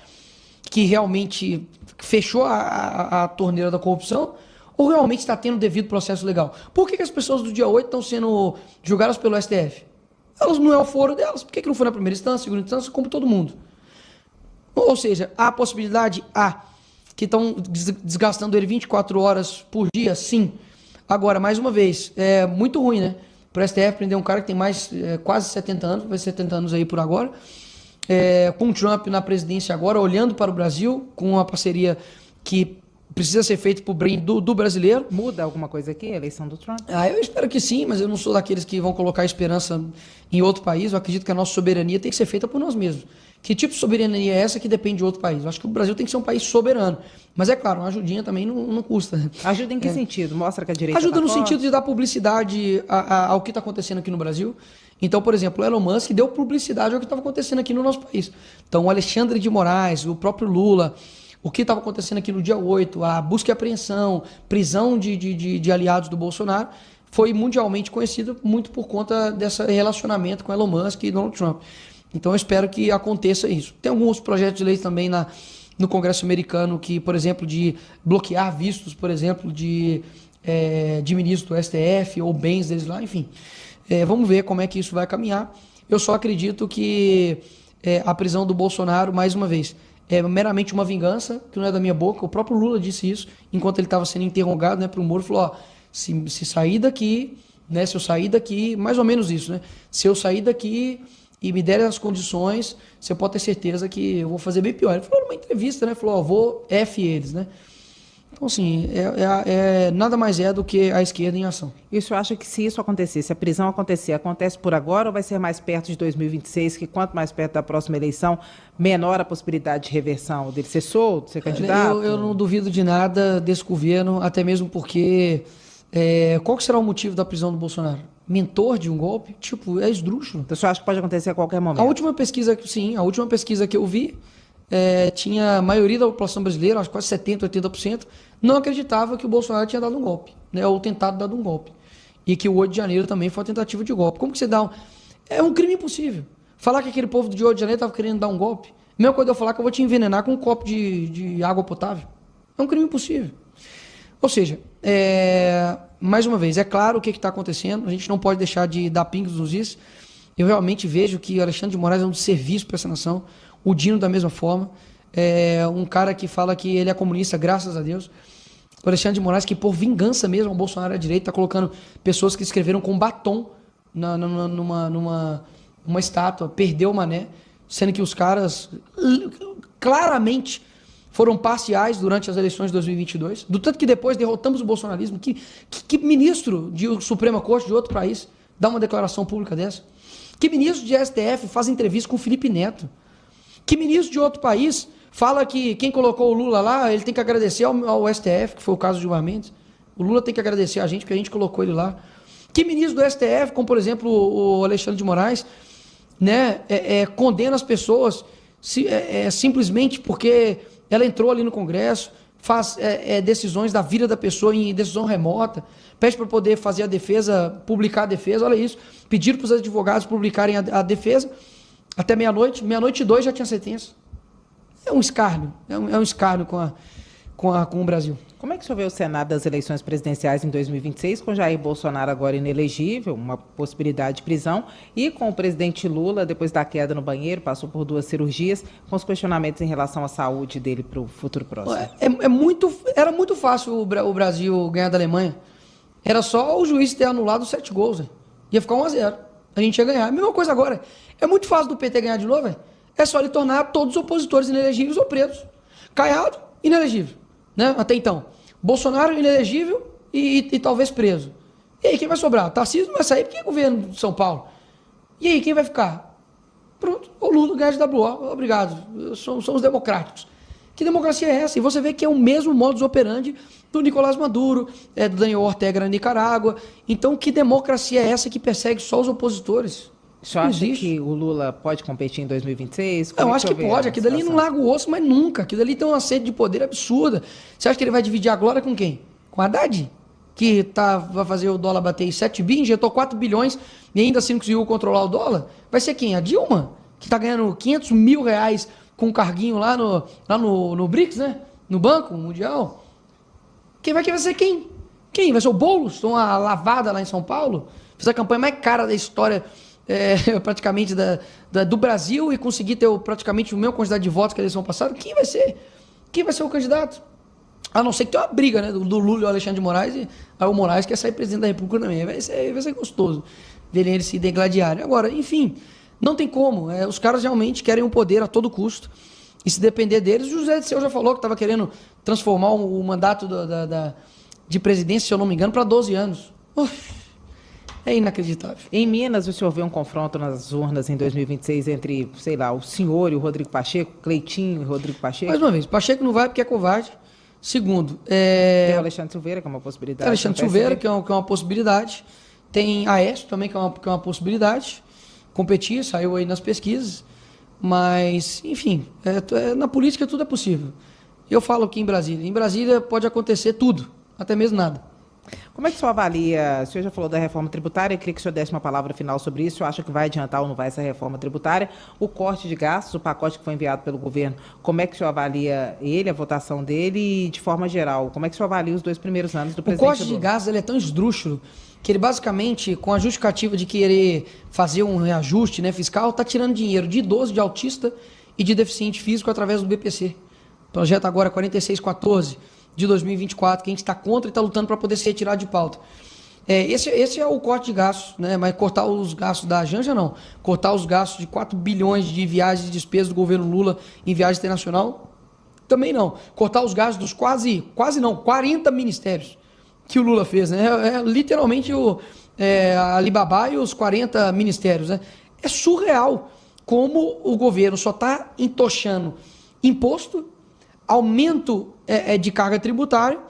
que realmente fechou a torneira da corrupção ou realmente está tendo devido processo legal? Por que as pessoas do dia 8 estão sendo julgadas pelo STF? Elas não é o foro delas. Por que não foi na primeira instância, segunda instância, como todo mundo? Ou seja, há a possibilidade, que estão desgastando ele 24 horas por dia, sim. Agora, mais uma vez, é muito ruim, né? Para o STF prender um cara que tem mais quase 70 anos, vai ser 70 anos aí por agora, com o Trump na presidência agora, olhando para o Brasil, com uma parceria que precisa ser feita para o bem do brasileiro. Muda alguma coisa aqui, a eleição do Trump? Eu espero que sim, mas eu não sou daqueles que vão colocar esperança em outro país. Eu acredito que a nossa soberania tem que ser feita por nós mesmos. Que tipo de soberania é essa que depende de outro país? Eu acho que o Brasil tem que ser um país soberano. Mas é claro, uma ajudinha também não custa. Ajuda em que sentido? Mostra que a direita ajuda no forte? sentido de dar publicidade ao que está acontecendo aqui no Brasil. Então, por exemplo, o Elon Musk deu publicidade ao que estava acontecendo aqui no nosso país. Então, o Alexandre de Moraes, o próprio Lula, o que estava acontecendo aqui no dia 8, a busca e apreensão, prisão de aliados do Bolsonaro, foi mundialmente conhecido muito por conta desse relacionamento com Elon Musk e Donald Trump. Então eu espero que aconteça isso. Tem alguns projetos de lei também no Congresso americano que, por exemplo, de bloquear vistos, por exemplo, de ministro do STF ou bens deles lá, enfim. Vamos ver como é que isso vai caminhar. Eu só acredito que a prisão do Bolsonaro, mais uma vez, é meramente uma vingança, que não é da minha boca. O próprio Lula disse isso, enquanto ele estava sendo interrogado, né, para o Moro, falou, se sair daqui, né, se eu sair daqui, mais ou menos isso, né, se eu sair daqui e me derem as condições, você pode ter certeza que eu vou fazer bem pior. Ele falou numa entrevista, né, falou, vou F eles, né. Então, assim, nada mais do que a esquerda em ação. E o senhor acha que se isso acontecer, se a prisão acontecer, acontece por agora ou vai ser mais perto de 2026, que quanto mais perto da próxima eleição, menor a possibilidade de reversão, dele ser solto, ser candidato? Eu não duvido de nada desse governo, até mesmo porque qual que será o motivo da prisão do Bolsonaro? Mentor de um golpe? Tipo, é esdrúxulo. Então o senhor acha que pode acontecer a qualquer momento? A última pesquisa que eu vi, tinha a maioria da população brasileira, acho que quase 70%, 80%, não acreditava que o Bolsonaro tinha dado um golpe, né, ou tentado dar um golpe. E que o 8 de janeiro também foi uma tentativa de golpe. Como que você dá É um crime impossível. Falar que aquele povo de 8 de janeiro estava querendo dar um golpe, mesma coisa de eu falar que eu vou te envenenar com um copo de água potável. É um crime impossível. Ou seja, mais uma vez, é claro o que está acontecendo, a gente não pode deixar de dar pingos nos is. Eu realmente vejo que o Alexandre de Moraes é um desserviço para essa nação, o Dino da mesma forma, um cara que fala que ele é comunista, graças a Deus. O Alexandre de Moraes, que por vingança mesmo, o Bolsonaro à direita, está colocando pessoas que escreveram com batom numa estátua, perdeu o mané, sendo que os caras claramente foram parciais durante as eleições de 2022, do tanto que depois derrotamos o bolsonarismo. Que ministro de Suprema Corte de outro país dá uma declaração pública dessa? Que ministro de STF faz entrevista com o Felipe Neto? Que ministro de outro país fala que quem colocou o Lula lá, ele tem que agradecer ao STF, que foi o caso de Gilmar Mendes. O Lula tem que agradecer a gente, porque a gente colocou ele lá. Que ministro do STF, como por exemplo o Alexandre de Moraes, né, condena as pessoas simplesmente porque ela entrou ali no Congresso, faz decisões da vida da pessoa em decisão remota, pede para poder fazer a defesa, publicar a defesa, olha isso, pediram para os advogados publicarem a defesa, até meia-noite, meia-noite e 2 já tinha sentença. É um escárnio, é um escárnio com o Brasil. Como é que o senhor vê o cenário das eleições presidenciais em 2026, com Jair Bolsonaro agora inelegível, uma possibilidade de prisão, e com o presidente Lula, depois da queda no banheiro, passou por 2 cirurgias, com os questionamentos em relação à saúde dele para o futuro próximo? Era muito fácil o Brasil ganhar da Alemanha. Era só o juiz ter anulado os 7 gols. Véio. Ia ficar 1-0. A gente ia ganhar. A mesma coisa agora. É muito fácil do PT ganhar de novo. Véio. É só ele tornar todos os opositores inelegíveis ou presos. Caiado, inelegível. Né? Até então. Bolsonaro, inelegível e talvez preso. E aí, quem vai sobrar? Tarcísio não vai sair porque é governo de São Paulo. E aí, quem vai ficar? Pronto, o Lula ganha de WO. Obrigado. Somos democráticos. Que democracia é essa? E você vê que é o mesmo modus operandi do Nicolás Maduro, do Daniel Ortega na Nicarágua. Então, que democracia é essa que persegue só os opositores? O senhor acha que o Lula pode competir em 2026? Eu acho que pode. Aquilo ali não larga o osso, mas nunca. Aquilo ali tem uma sede de poder absurda. Você acha que ele vai dividir a glória com quem? Com a Haddad? Que vai fazer o dólar bater em 7 bi, injetou 4 bilhões e ainda assim não conseguiu controlar o dólar? Vai ser quem? A Dilma? Que está ganhando 500 mil reais com um carguinho lá no BRICS, né? No Banco Mundial. Quem vai ser quem? Quem? Vai ser o Boulos? Uma lavada lá em São Paulo? Fez a campanha mais cara da história praticamente do Brasil e conseguir ter praticamente a mesma quantidade de votos que a eleição passada, quem vai ser o candidato? A não ser que tenha uma briga, né, do Lula e o Alexandre de Moraes, e aí o Moraes quer sair presidente da República também. Vai ser gostoso ver eles se degladiarem. Agora, enfim, não tem como. Os caras realmente querem o poder a todo custo. E se depender deles, o José Dirceu já falou que estava querendo transformar o mandato de presidência, se eu não me engano, para 12 anos. É inacreditável. Em Minas, o senhor vê um confronto nas urnas em 2026 entre, sei lá, o senhor e o Rodrigo Pacheco, Cleitinho e Rodrigo Pacheco? Mais uma vez, Pacheco não vai porque é covarde. Segundo, tem o Alexandre Silveira, que é uma possibilidade. Alexandre Silveira, que é uma possibilidade. Tem Aécio também, que é uma possibilidade. Competir, saiu aí nas pesquisas. Mas, enfim, na política tudo é possível. Eu falo aqui em Brasília. Em Brasília pode acontecer tudo, até mesmo nada. Como é que o senhor avalia? O senhor já falou da reforma tributária, eu queria que o senhor desse uma palavra final sobre isso. O senhor acha que vai adiantar ou não vai essa reforma tributária? O corte de gastos, o pacote que foi enviado pelo governo, como é que o senhor avalia ele, a votação dele e, de forma geral, como é que o senhor avalia os 2 primeiros anos do presidente Lula? O corte de gastos ele é tão esdrúxulo que ele basicamente, com a justificativa de querer fazer um reajuste, né, fiscal, está tirando dinheiro de idoso, de autista e de deficiente físico através do BPC. O projeto agora 4614 de 2024, que a gente está contra e está lutando para poder ser retirado de pauta. Esse é o corte de gastos, né? Mas cortar os gastos da Janja, não. Cortar os gastos de 4 bilhões de viagens e despesas do governo Lula em viagem internacional, também não. Cortar os gastos dos quase não, 40 ministérios que o Lula fez, né? Literalmente a Alibaba e os 40 ministérios, né? É surreal como o governo só está entochando imposto, aumento de carga tributária,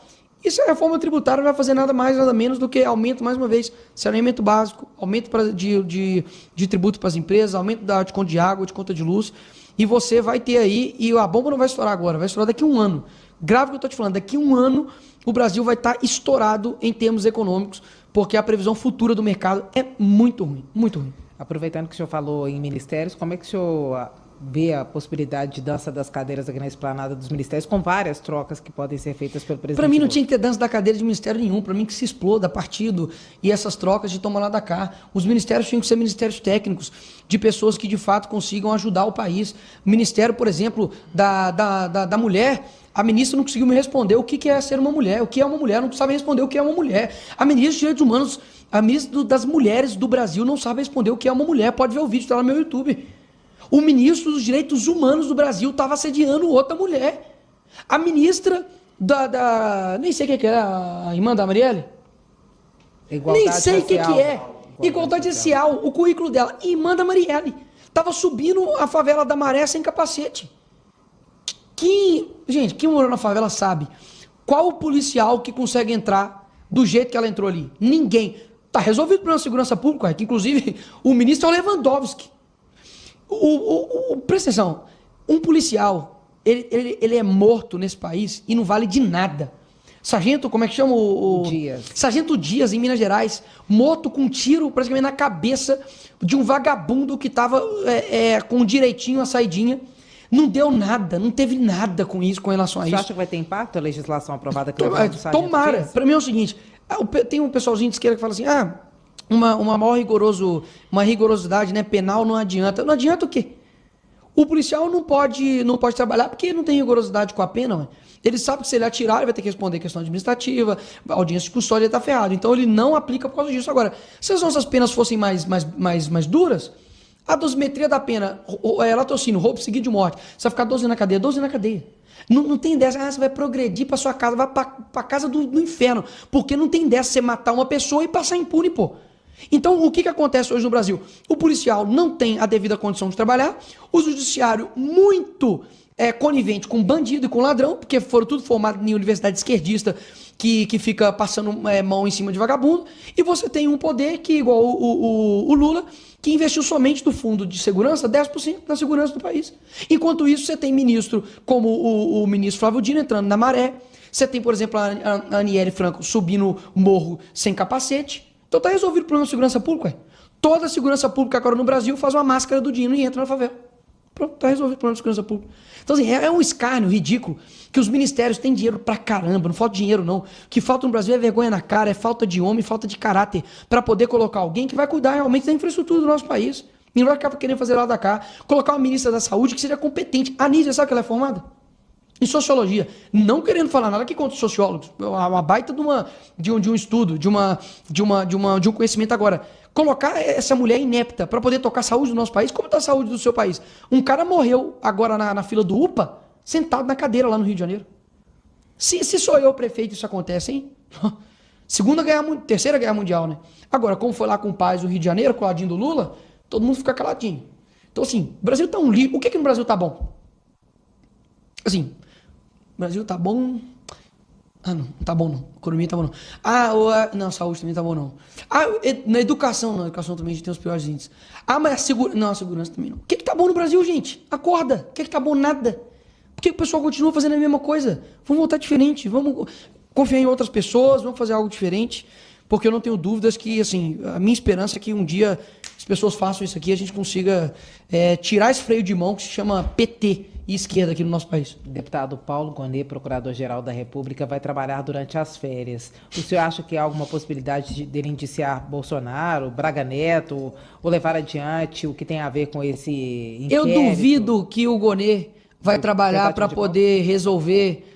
e se a reforma tributária não vai fazer nada mais, nada menos do que aumento, mais uma vez, saneamento básico, aumento de tributo para as empresas, aumento de conta de água, de conta de luz, e você vai ter aí, e a bomba não vai estourar agora, vai estourar daqui a um ano. Grave o que eu estou te falando, daqui a um ano o Brasil vai estar estourado em termos econômicos, porque a previsão futura do mercado é muito ruim, muito ruim. Aproveitando que o senhor falou em ministérios, como é que o senhor vê a possibilidade de dança das cadeiras aqui na esplanada dos ministérios, com várias trocas que podem ser feitas pelo presidente? Para mim não tinha que ter dança da cadeira de ministério nenhum, para mim que se exploda partido e essas trocas de toma lá da cá. Os ministérios tinham que ser ministérios técnicos, de pessoas que de fato consigam ajudar o país. O ministério, por exemplo, da mulher, a ministra não conseguiu me responder o que é ser uma mulher, o que é uma mulher, não sabe responder o que é uma mulher. A ministra dos Direitos Humanos, a ministra das Mulheres do Brasil não sabe responder o que é uma mulher, pode ver o vídeo, está lá no meu YouTube. O ministro dos Direitos Humanos do Brasil estava assediando outra mulher. A ministra nem sei o que é, a irmã da Marielle? Nem sei o que é. Igualdade racial, o currículo dela. Irmã da Marielle. Estava subindo a favela da Maré sem capacete. Gente, quem morou na favela sabe. Qual o policial que consegue entrar do jeito que ela entrou ali? Ninguém. Está resolvido o problema de segurança pública, que inclusive o ministro é o Lewandowski. Presta atenção, um policial, ele é morto nesse país e não vale de nada. Sargento, como é que chama Dias. Sargento Dias, em Minas Gerais, morto com um tiro praticamente na cabeça de um vagabundo que estava com direitinho a saidinha. Não deu nada, não teve nada com isso, com relação a isso. Você acha que vai ter impacto a legislação aprovada? Tomara. Para mim é o seguinte, tem um pessoalzinho de esquerda que fala assim, uma rigorosidade, né, penal não adianta. Não adianta o quê? O policial não pode trabalhar porque não tem rigorosidade com a pena. Ué. Ele sabe que se ele atirar, ele vai ter que responder questão administrativa, audiência de custódia, ele está ferrado. Então ele não aplica por causa disso. Agora, se as nossas penas fossem mais duras, a dosimetria da pena, latrocínio, roubo seguido de morte, você vai ficar 12 anos na cadeia, 12 anos na cadeia. Não tem dessa, você vai progredir para sua casa, vai para casa do inferno. Porque não tem dessa você matar uma pessoa e passar impune, pô. Então, o que acontece hoje no Brasil? O policial não tem a devida condição de trabalhar, o judiciário muito conivente com bandido e com ladrão, porque foram tudo formados em universidade esquerdista que fica passando mão em cima de vagabundo, e você tem um poder que, igual o Lula, que investiu somente do fundo de segurança 10% na segurança do país. Enquanto isso, você tem ministro como o ministro Flávio Dino entrando na maré, você tem, por exemplo, a Aniele Franco subindo morro sem capacete. Então tá resolvido o problema da segurança pública. Toda a segurança pública agora no Brasil faz uma máscara do Dino e entra na favela. Pronto, tá resolvido o problema de segurança pública. Então, assim, é um escárnio ridículo que os ministérios têm dinheiro pra caramba, não falta dinheiro, não. O que falta no Brasil é vergonha na cara, é falta de homem, falta de caráter para poder colocar alguém que vai cuidar realmente da infraestrutura do nosso país. E não vai ficar querendo fazer lá da cá. Colocar uma ministra da Saúde que seja competente. A Nízia, sabe que ela é formada? Em sociologia. Não querendo falar nada aqui contra os sociólogos. Uma baita de um estudo, de um conhecimento agora. Colocar essa mulher inepta para poder tocar a saúde do nosso país. Como está a saúde do seu país? Um cara morreu agora na fila do UPA, sentado na cadeira lá no Rio de Janeiro. Se sou eu prefeito, isso acontece, hein? Terceira guerra mundial, né? Agora, como foi lá com o Paz do Rio de Janeiro, com o ladinho do Lula, todo mundo fica caladinho. Então, assim, o Brasil tá um lixo. O que no Brasil tá bom? Assim, o Brasil tá bom. Ah, não tá bom não. A economia tá bom não. Não, a saúde também tá bom não. Na educação também a gente tem os piores índices. Mas a segurança também não. O que tá bom no Brasil, gente? Acorda. O que tá bom? Nada. Por que o pessoal continua fazendo a mesma coisa? Vamos voltar diferente, vamos confiar em outras pessoas, vamos fazer algo diferente, porque eu não tenho dúvidas que, assim, a minha esperança é que um dia as pessoas façam isso aqui e a gente consiga tirar esse freio de mão que se chama PT e esquerda aqui no nosso país. Deputado Paulo Gonet, Procurador-Geral da República, vai trabalhar durante as férias. O senhor acha que há alguma possibilidade dele indiciar Bolsonaro, Braga Neto, ou levar adiante o que tem a ver com esse inquérito? Eu duvido que o Gonet vai trabalhar para poder resolver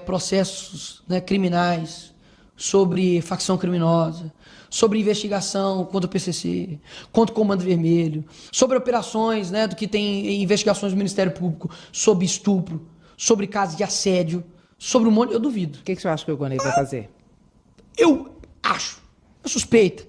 processos, né, criminais sobre facção criminosa, sobre investigação contra o PCC, contra o Comando Vermelho, sobre operações, né, do que tem investigações do Ministério Público sobre estupro, sobre casos de assédio, sobre um monte. Eu duvido. O que o senhor acha que o Gonet vai fazer? Eu acho, eu suspeito,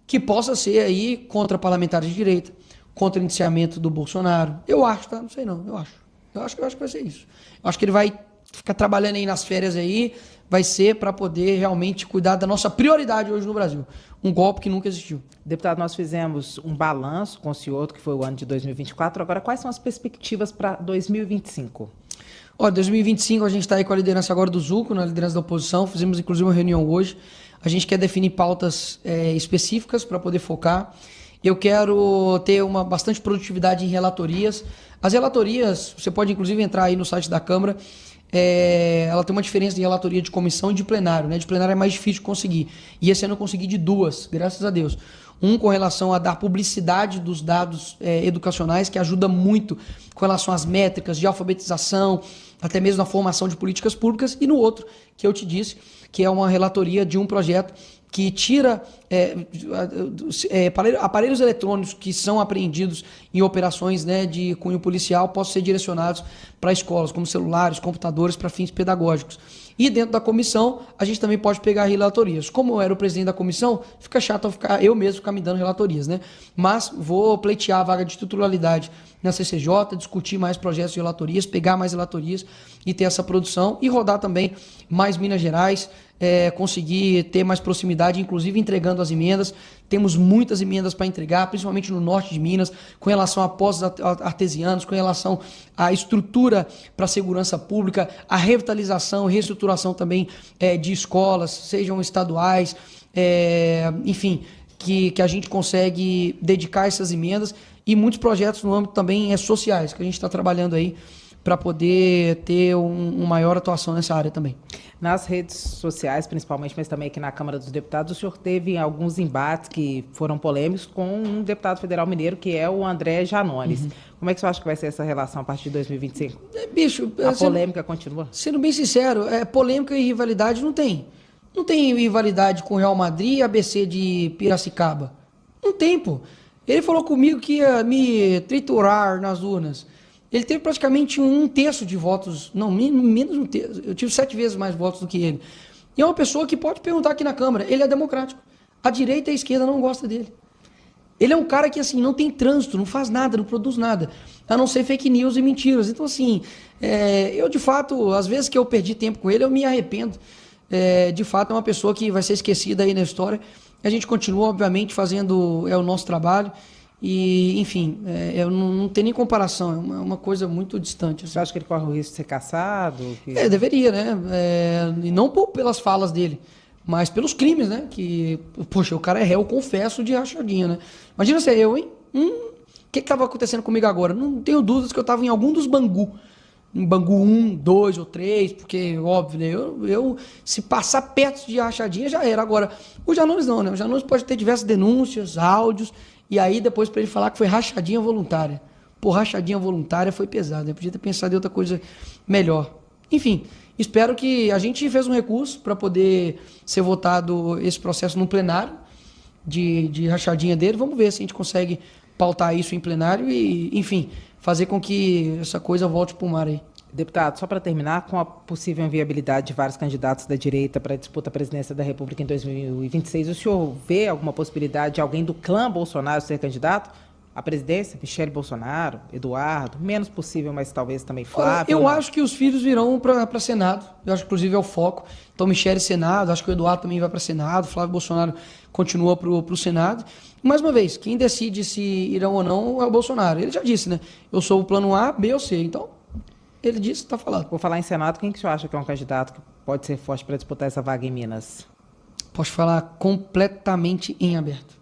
que possa ser aí contra parlamentares de direita, contra o indiciamento do Bolsonaro. Eu acho, tá? Não sei não, eu acho. Eu acho que vai ser isso. Eu acho que ele vai ficar trabalhando aí nas férias aí, vai ser para poder realmente cuidar da nossa prioridade hoje no Brasil. Um golpe que nunca existiu. Deputado, nós fizemos um balanço com o senhor, que foi o ano de 2024. Agora, quais são as perspectivas para 2025? Ó, 2025 a gente está aí com a liderança agora do Zuco, na liderança da oposição. Fizemos inclusive uma reunião hoje. A gente quer definir pautas específicas para poder focar. Eu quero ter bastante produtividade em relatorias. As relatorias, você pode inclusive entrar aí no site da Câmara, ela tem uma diferença de relatoria de comissão e de plenário, né? De plenário é mais difícil de conseguir. E esse ano eu consegui de 2, graças a Deus. Um com relação a dar publicidade dos dados educacionais, que ajuda muito com relação às métricas de alfabetização, até mesmo na formação de políticas públicas. E no outro, que eu te disse, que é uma relatoria de um projeto que tira aparelhos eletrônicos que são apreendidos em operações, né, de cunho policial possam ser direcionados para escolas, como celulares, computadores, para fins pedagógicos. E dentro da comissão, a gente também pode pegar relatorias. Como eu era o presidente da comissão, fica chato eu mesmo ficar me dando relatorias, né? Mas vou pleitear a vaga de titularidade na CCJ, discutir mais projetos de relatorias, pegar mais relatorias e ter essa produção e rodar também mais Minas Gerais, conseguir ter mais proximidade, inclusive entregando as emendas. Temos muitas emendas para entregar, principalmente no norte de Minas, com relação a postos artesianos, com relação à estrutura para a segurança pública, a revitalização, reestruturação também de escolas, sejam estaduais, enfim, que a gente consegue dedicar essas emendas e muitos projetos no âmbito também sociais, que a gente está trabalhando aí para poder ter uma maior atuação nessa área também. Nas redes sociais, principalmente, mas também aqui na Câmara dos Deputados, o senhor teve alguns embates que foram polêmicos com um deputado federal mineiro, que é o André Janones. Uhum. Como é que você acha que vai ser essa relação a partir de 2025? Bicho, a polêmica continua? Sendo bem sincero, polêmica e rivalidade não tem. Não tem rivalidade com o Real Madrid e ABC de Piracicaba. Não tem, pô. Ele falou comigo que ia me triturar nas urnas. Ele teve praticamente 1/3 de votos, não, menos 1/3. Eu tive 7 vezes mais votos do que ele. E é uma pessoa que pode perguntar aqui na Câmara, ele é democrático. A direita e a esquerda não gostam dele. Ele é um cara que, assim, não tem trânsito, não faz nada, não produz nada, a não ser fake news e mentiras. Então, assim, eu, de fato, às vezes que eu perdi tempo com ele, eu me arrependo. De fato, é uma pessoa que vai ser esquecida aí na história. A gente continua, obviamente, fazendo o nosso trabalho. E, enfim, não tem nem comparação, é uma coisa muito distante. Assim. Você acha que ele corre o risco de ser caçado? Deveria, né? E não pelas falas dele, mas pelos crimes, né? Que, poxa, o cara é réu, confesso, de rachadinha, né? Imagina ser eu, hein? que estava acontecendo comigo agora? Não tenho dúvidas que eu estava em algum dos Bangu. Em Bangu 1, 2 ou 3, porque, óbvio, né? Eu se passar perto de rachadinha, já era. Agora, o Janones não, né? O Janones pode ter diversas denúncias, áudios, e aí depois para ele falar que foi rachadinha voluntária. Pô, rachadinha voluntária foi pesado, né? Podia ter pensado em outra coisa melhor. Enfim, espero que... A gente fez um recurso para poder ser votado esse processo no plenário de rachadinha dele. Vamos ver se a gente consegue pautar isso em plenário e, enfim, fazer com que essa coisa volte para o mar aí. Deputado, só para terminar, com a possível inviabilidade de vários candidatos da direita para a disputa à presidência da República em 2026, o senhor vê alguma possibilidade de alguém do clã Bolsonaro ser candidato à presidência? Michele Bolsonaro, Eduardo, menos possível, mas talvez também Flávio. Eu acho que os filhos virão para Senado, eu acho que inclusive é o foco. Então, Michele Senado, acho que o Eduardo também vai para Senado, Flávio Bolsonaro continua para o Senado. Mais uma vez, quem decide se irão ou não é o Bolsonaro. Ele já disse, né? Eu sou o plano A, B ou C. Então, ele disse, está falando. Vou falar em Senado, quem que o senhor acha que é um candidato que pode ser forte para disputar essa vaga em Minas? Posso falar completamente em aberto.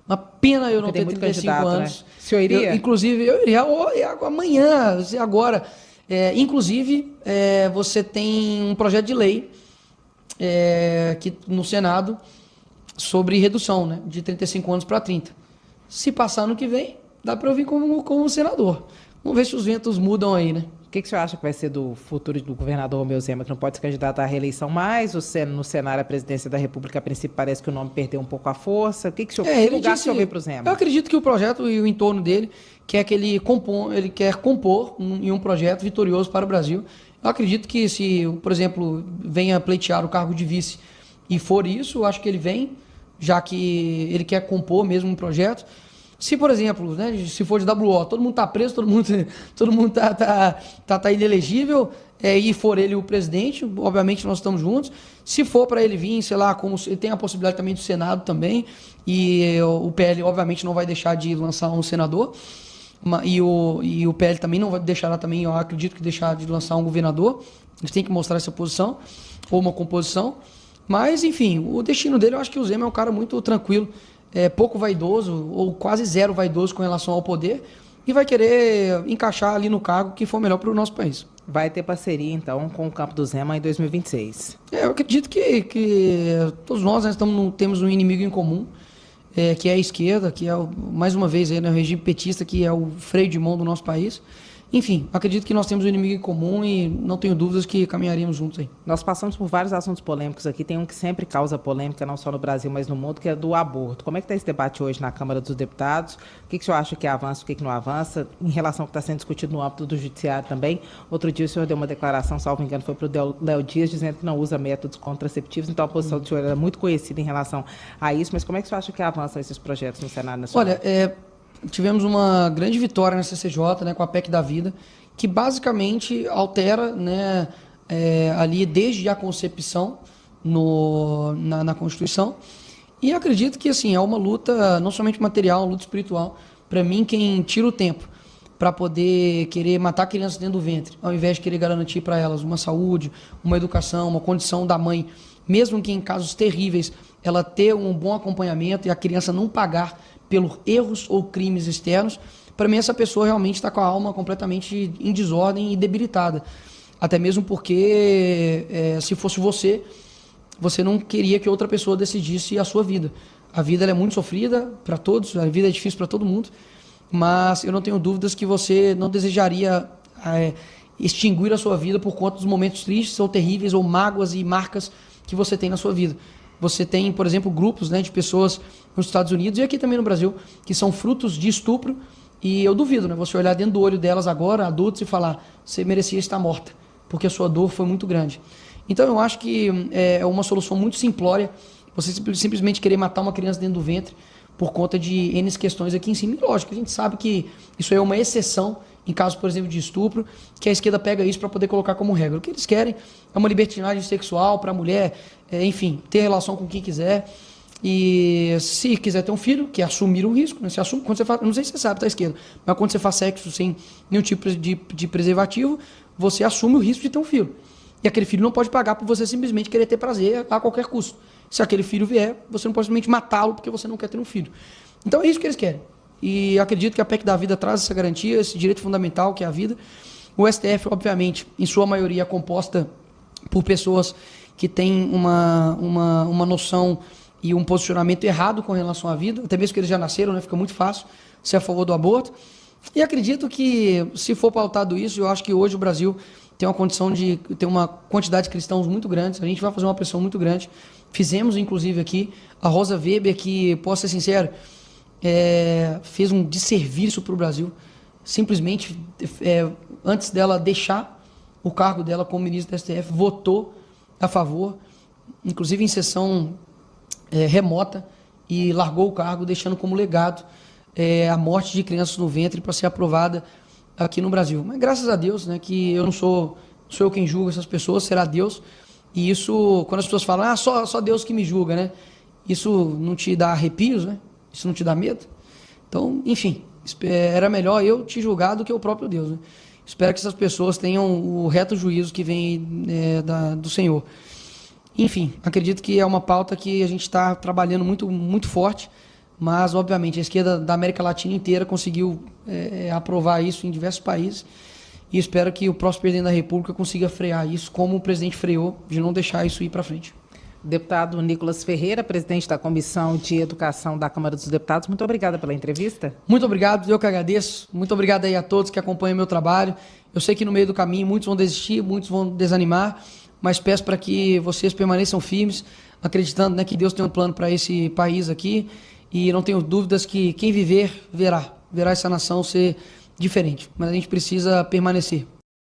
Uma pena eu não ter 35 anos. Né? O senhor iria? Inclusive, eu iria amanhã, agora. Inclusive, você tem um projeto de lei que, no Senado sobre redução, né, de 35 anos para 30. Se passar ano que vem, dá para eu vir como senador. Vamos ver se os ventos mudam aí, né? O que o senhor acha que vai ser do futuro do governador Romeu Zema, que não pode se candidatar à reeleição mais? No cenário da presidência da República, a princípio, parece que o nome perdeu um pouco a força. Que o senhor, que lugar que o senhor vê para o Zema? Eu acredito que o projeto e o entorno dele quer que ele quer compor em um projeto vitorioso para o Brasil. Eu acredito que se, por exemplo, venha pleitear o cargo de vice e for isso, eu acho que ele vem, já que ele quer compor mesmo um projeto. Se, por exemplo, né, se for de WO, todo mundo está preso, todo mundo tá inelegível, e for ele o presidente, obviamente nós estamos juntos. Se for para ele vir, sei lá, como ele tem a possibilidade também do Senado também, e o PL obviamente não vai deixar de lançar um senador, e o PL também não vai deixar também, eu acredito que deixar de lançar um governador. Eles têm que mostrar essa posição, ou uma composição. Mas, enfim, o destino dele, eu acho que o Zema é um cara muito tranquilo, pouco vaidoso, ou quase zero vaidoso com relação ao poder, e vai querer encaixar ali no cargo que for melhor para o nosso país. Vai ter parceria, então, com o campo do Zema em 2026? Eu acredito que todos nós, né, temos um inimigo em comum, que é a esquerda, que é, mais uma vez, o regime petista, que é o freio de mão do nosso país. Enfim, acredito que nós temos um inimigo em comum e não tenho dúvidas que caminharíamos juntos aí. Nós passamos por vários assuntos polêmicos aqui. Tem um que sempre causa polêmica, não só no Brasil, mas no mundo, que é do aborto. Como é que está esse debate hoje na Câmara dos Deputados? O que o senhor acha que avança, o que não avança? Em relação ao que está sendo discutido no âmbito do judiciário também. Outro dia o senhor deu uma declaração, salvo engano, foi para o Léo Dias, dizendo que não usa métodos contraceptivos. Então a posição do senhor era muito conhecida em relação a isso. Mas como é que o senhor acha que avançam esses projetos no Senado Nacional? Olha, tivemos uma grande vitória na CCJ, né, com a PEC da Vida, que basicamente altera, né, ali desde a concepção na Constituição. E acredito que assim, é uma luta não somente material, uma luta espiritual. Para mim, quem tira o tempo para poder querer matar crianças dentro do ventre, ao invés de querer garantir para elas uma saúde, uma educação, uma condição da mãe, mesmo que em casos terríveis, ela ter um bom acompanhamento e a criança não pagar pelos erros ou crimes externos, para mim essa pessoa realmente está com a alma completamente em desordem e debilitada. Até mesmo porque, se fosse você não queria que outra pessoa decidisse a sua vida. A vida ela é muito sofrida para todos, a vida é difícil para todo mundo, mas eu não tenho dúvidas que você não desejaria extinguir a sua vida por conta dos momentos tristes ou terríveis ou mágoas e marcas que você tem na sua vida. Você tem, por exemplo, grupos, né, de pessoas nos Estados Unidos e aqui também no Brasil, que são frutos de estupro, e eu duvido, né, você olhar dentro do olho delas agora, adultos, e falar, você merecia estar morta, porque a sua dor foi muito grande. Então eu acho que é uma solução muito simplória, você simplesmente querer matar uma criança dentro do ventre por conta de N questões aqui em cima. E lógico, a gente sabe que isso é uma exceção em caso, por exemplo, de estupro, que a esquerda pega isso para poder colocar como regra. O que eles querem é uma libertinagem sexual para a mulher, enfim, ter relação com quem quiser. E se quiser ter um filho, que é assumir o risco, né? Você assume, quando você faz, não sei se você sabe, tá, esquerda, mas quando você faz sexo sem nenhum tipo de preservativo, você assume o risco de ter um filho. E aquele filho não pode pagar por você simplesmente querer ter prazer a qualquer custo. Se aquele filho vier, você não pode simplesmente matá-lo porque você não quer ter um filho. Então é isso que eles querem. e acredito que a PEC da vida traz essa garantia, esse direito fundamental que é a vida. O STF, obviamente, em sua maioria é composta por pessoas que têm uma noção e um posicionamento errado com relação à vida, até mesmo que eles já nasceram, né? Fica muito fácil ser a favor do aborto. E acredito que, se for pautado isso, eu acho que hoje o Brasil tem uma condição de ter uma quantidade de cristãos muito grande, a gente vai fazer uma pressão muito grande. Fizemos, inclusive, aqui, a Rosa Weber, que, posso ser sincero, fez um desserviço para o Brasil. Simplesmente, antes dela deixar o cargo dela como ministra da STF, votou a favor, inclusive em sessão remota, e largou o cargo, deixando como legado a morte de crianças no ventre para ser aprovada aqui no Brasil. Mas graças a Deus, né, que eu não sou eu quem julga essas pessoas, será Deus. E isso, quando as pessoas falam, só Deus que me julga, né? Isso não te dá arrepios, né? Isso não te dá medo? Então, enfim, era melhor eu te julgar do que o próprio Deus, né? Espero que essas pessoas tenham o reto juízo que vem do Senhor. Enfim, acredito que é uma pauta que a gente está trabalhando muito, muito forte, mas, obviamente, a esquerda da América Latina inteira conseguiu aprovar isso em diversos países, e espero que o próximo presidente da República consiga frear isso, como o presidente freou, de não deixar isso ir para frente. Deputado Nicolas Ferreira, presidente da Comissão de Educação da Câmara dos Deputados, muito obrigada pela entrevista. Muito obrigado, eu que agradeço. Muito obrigado aí a todos que acompanham meu trabalho. Eu sei que no meio do caminho muitos vão desistir, muitos vão desanimar, mas peço para que vocês permaneçam firmes, acreditando, né, que Deus tem um plano para esse país aqui, e não tenho dúvidas que quem viver, verá essa nação ser diferente. Mas a gente precisa permanecer.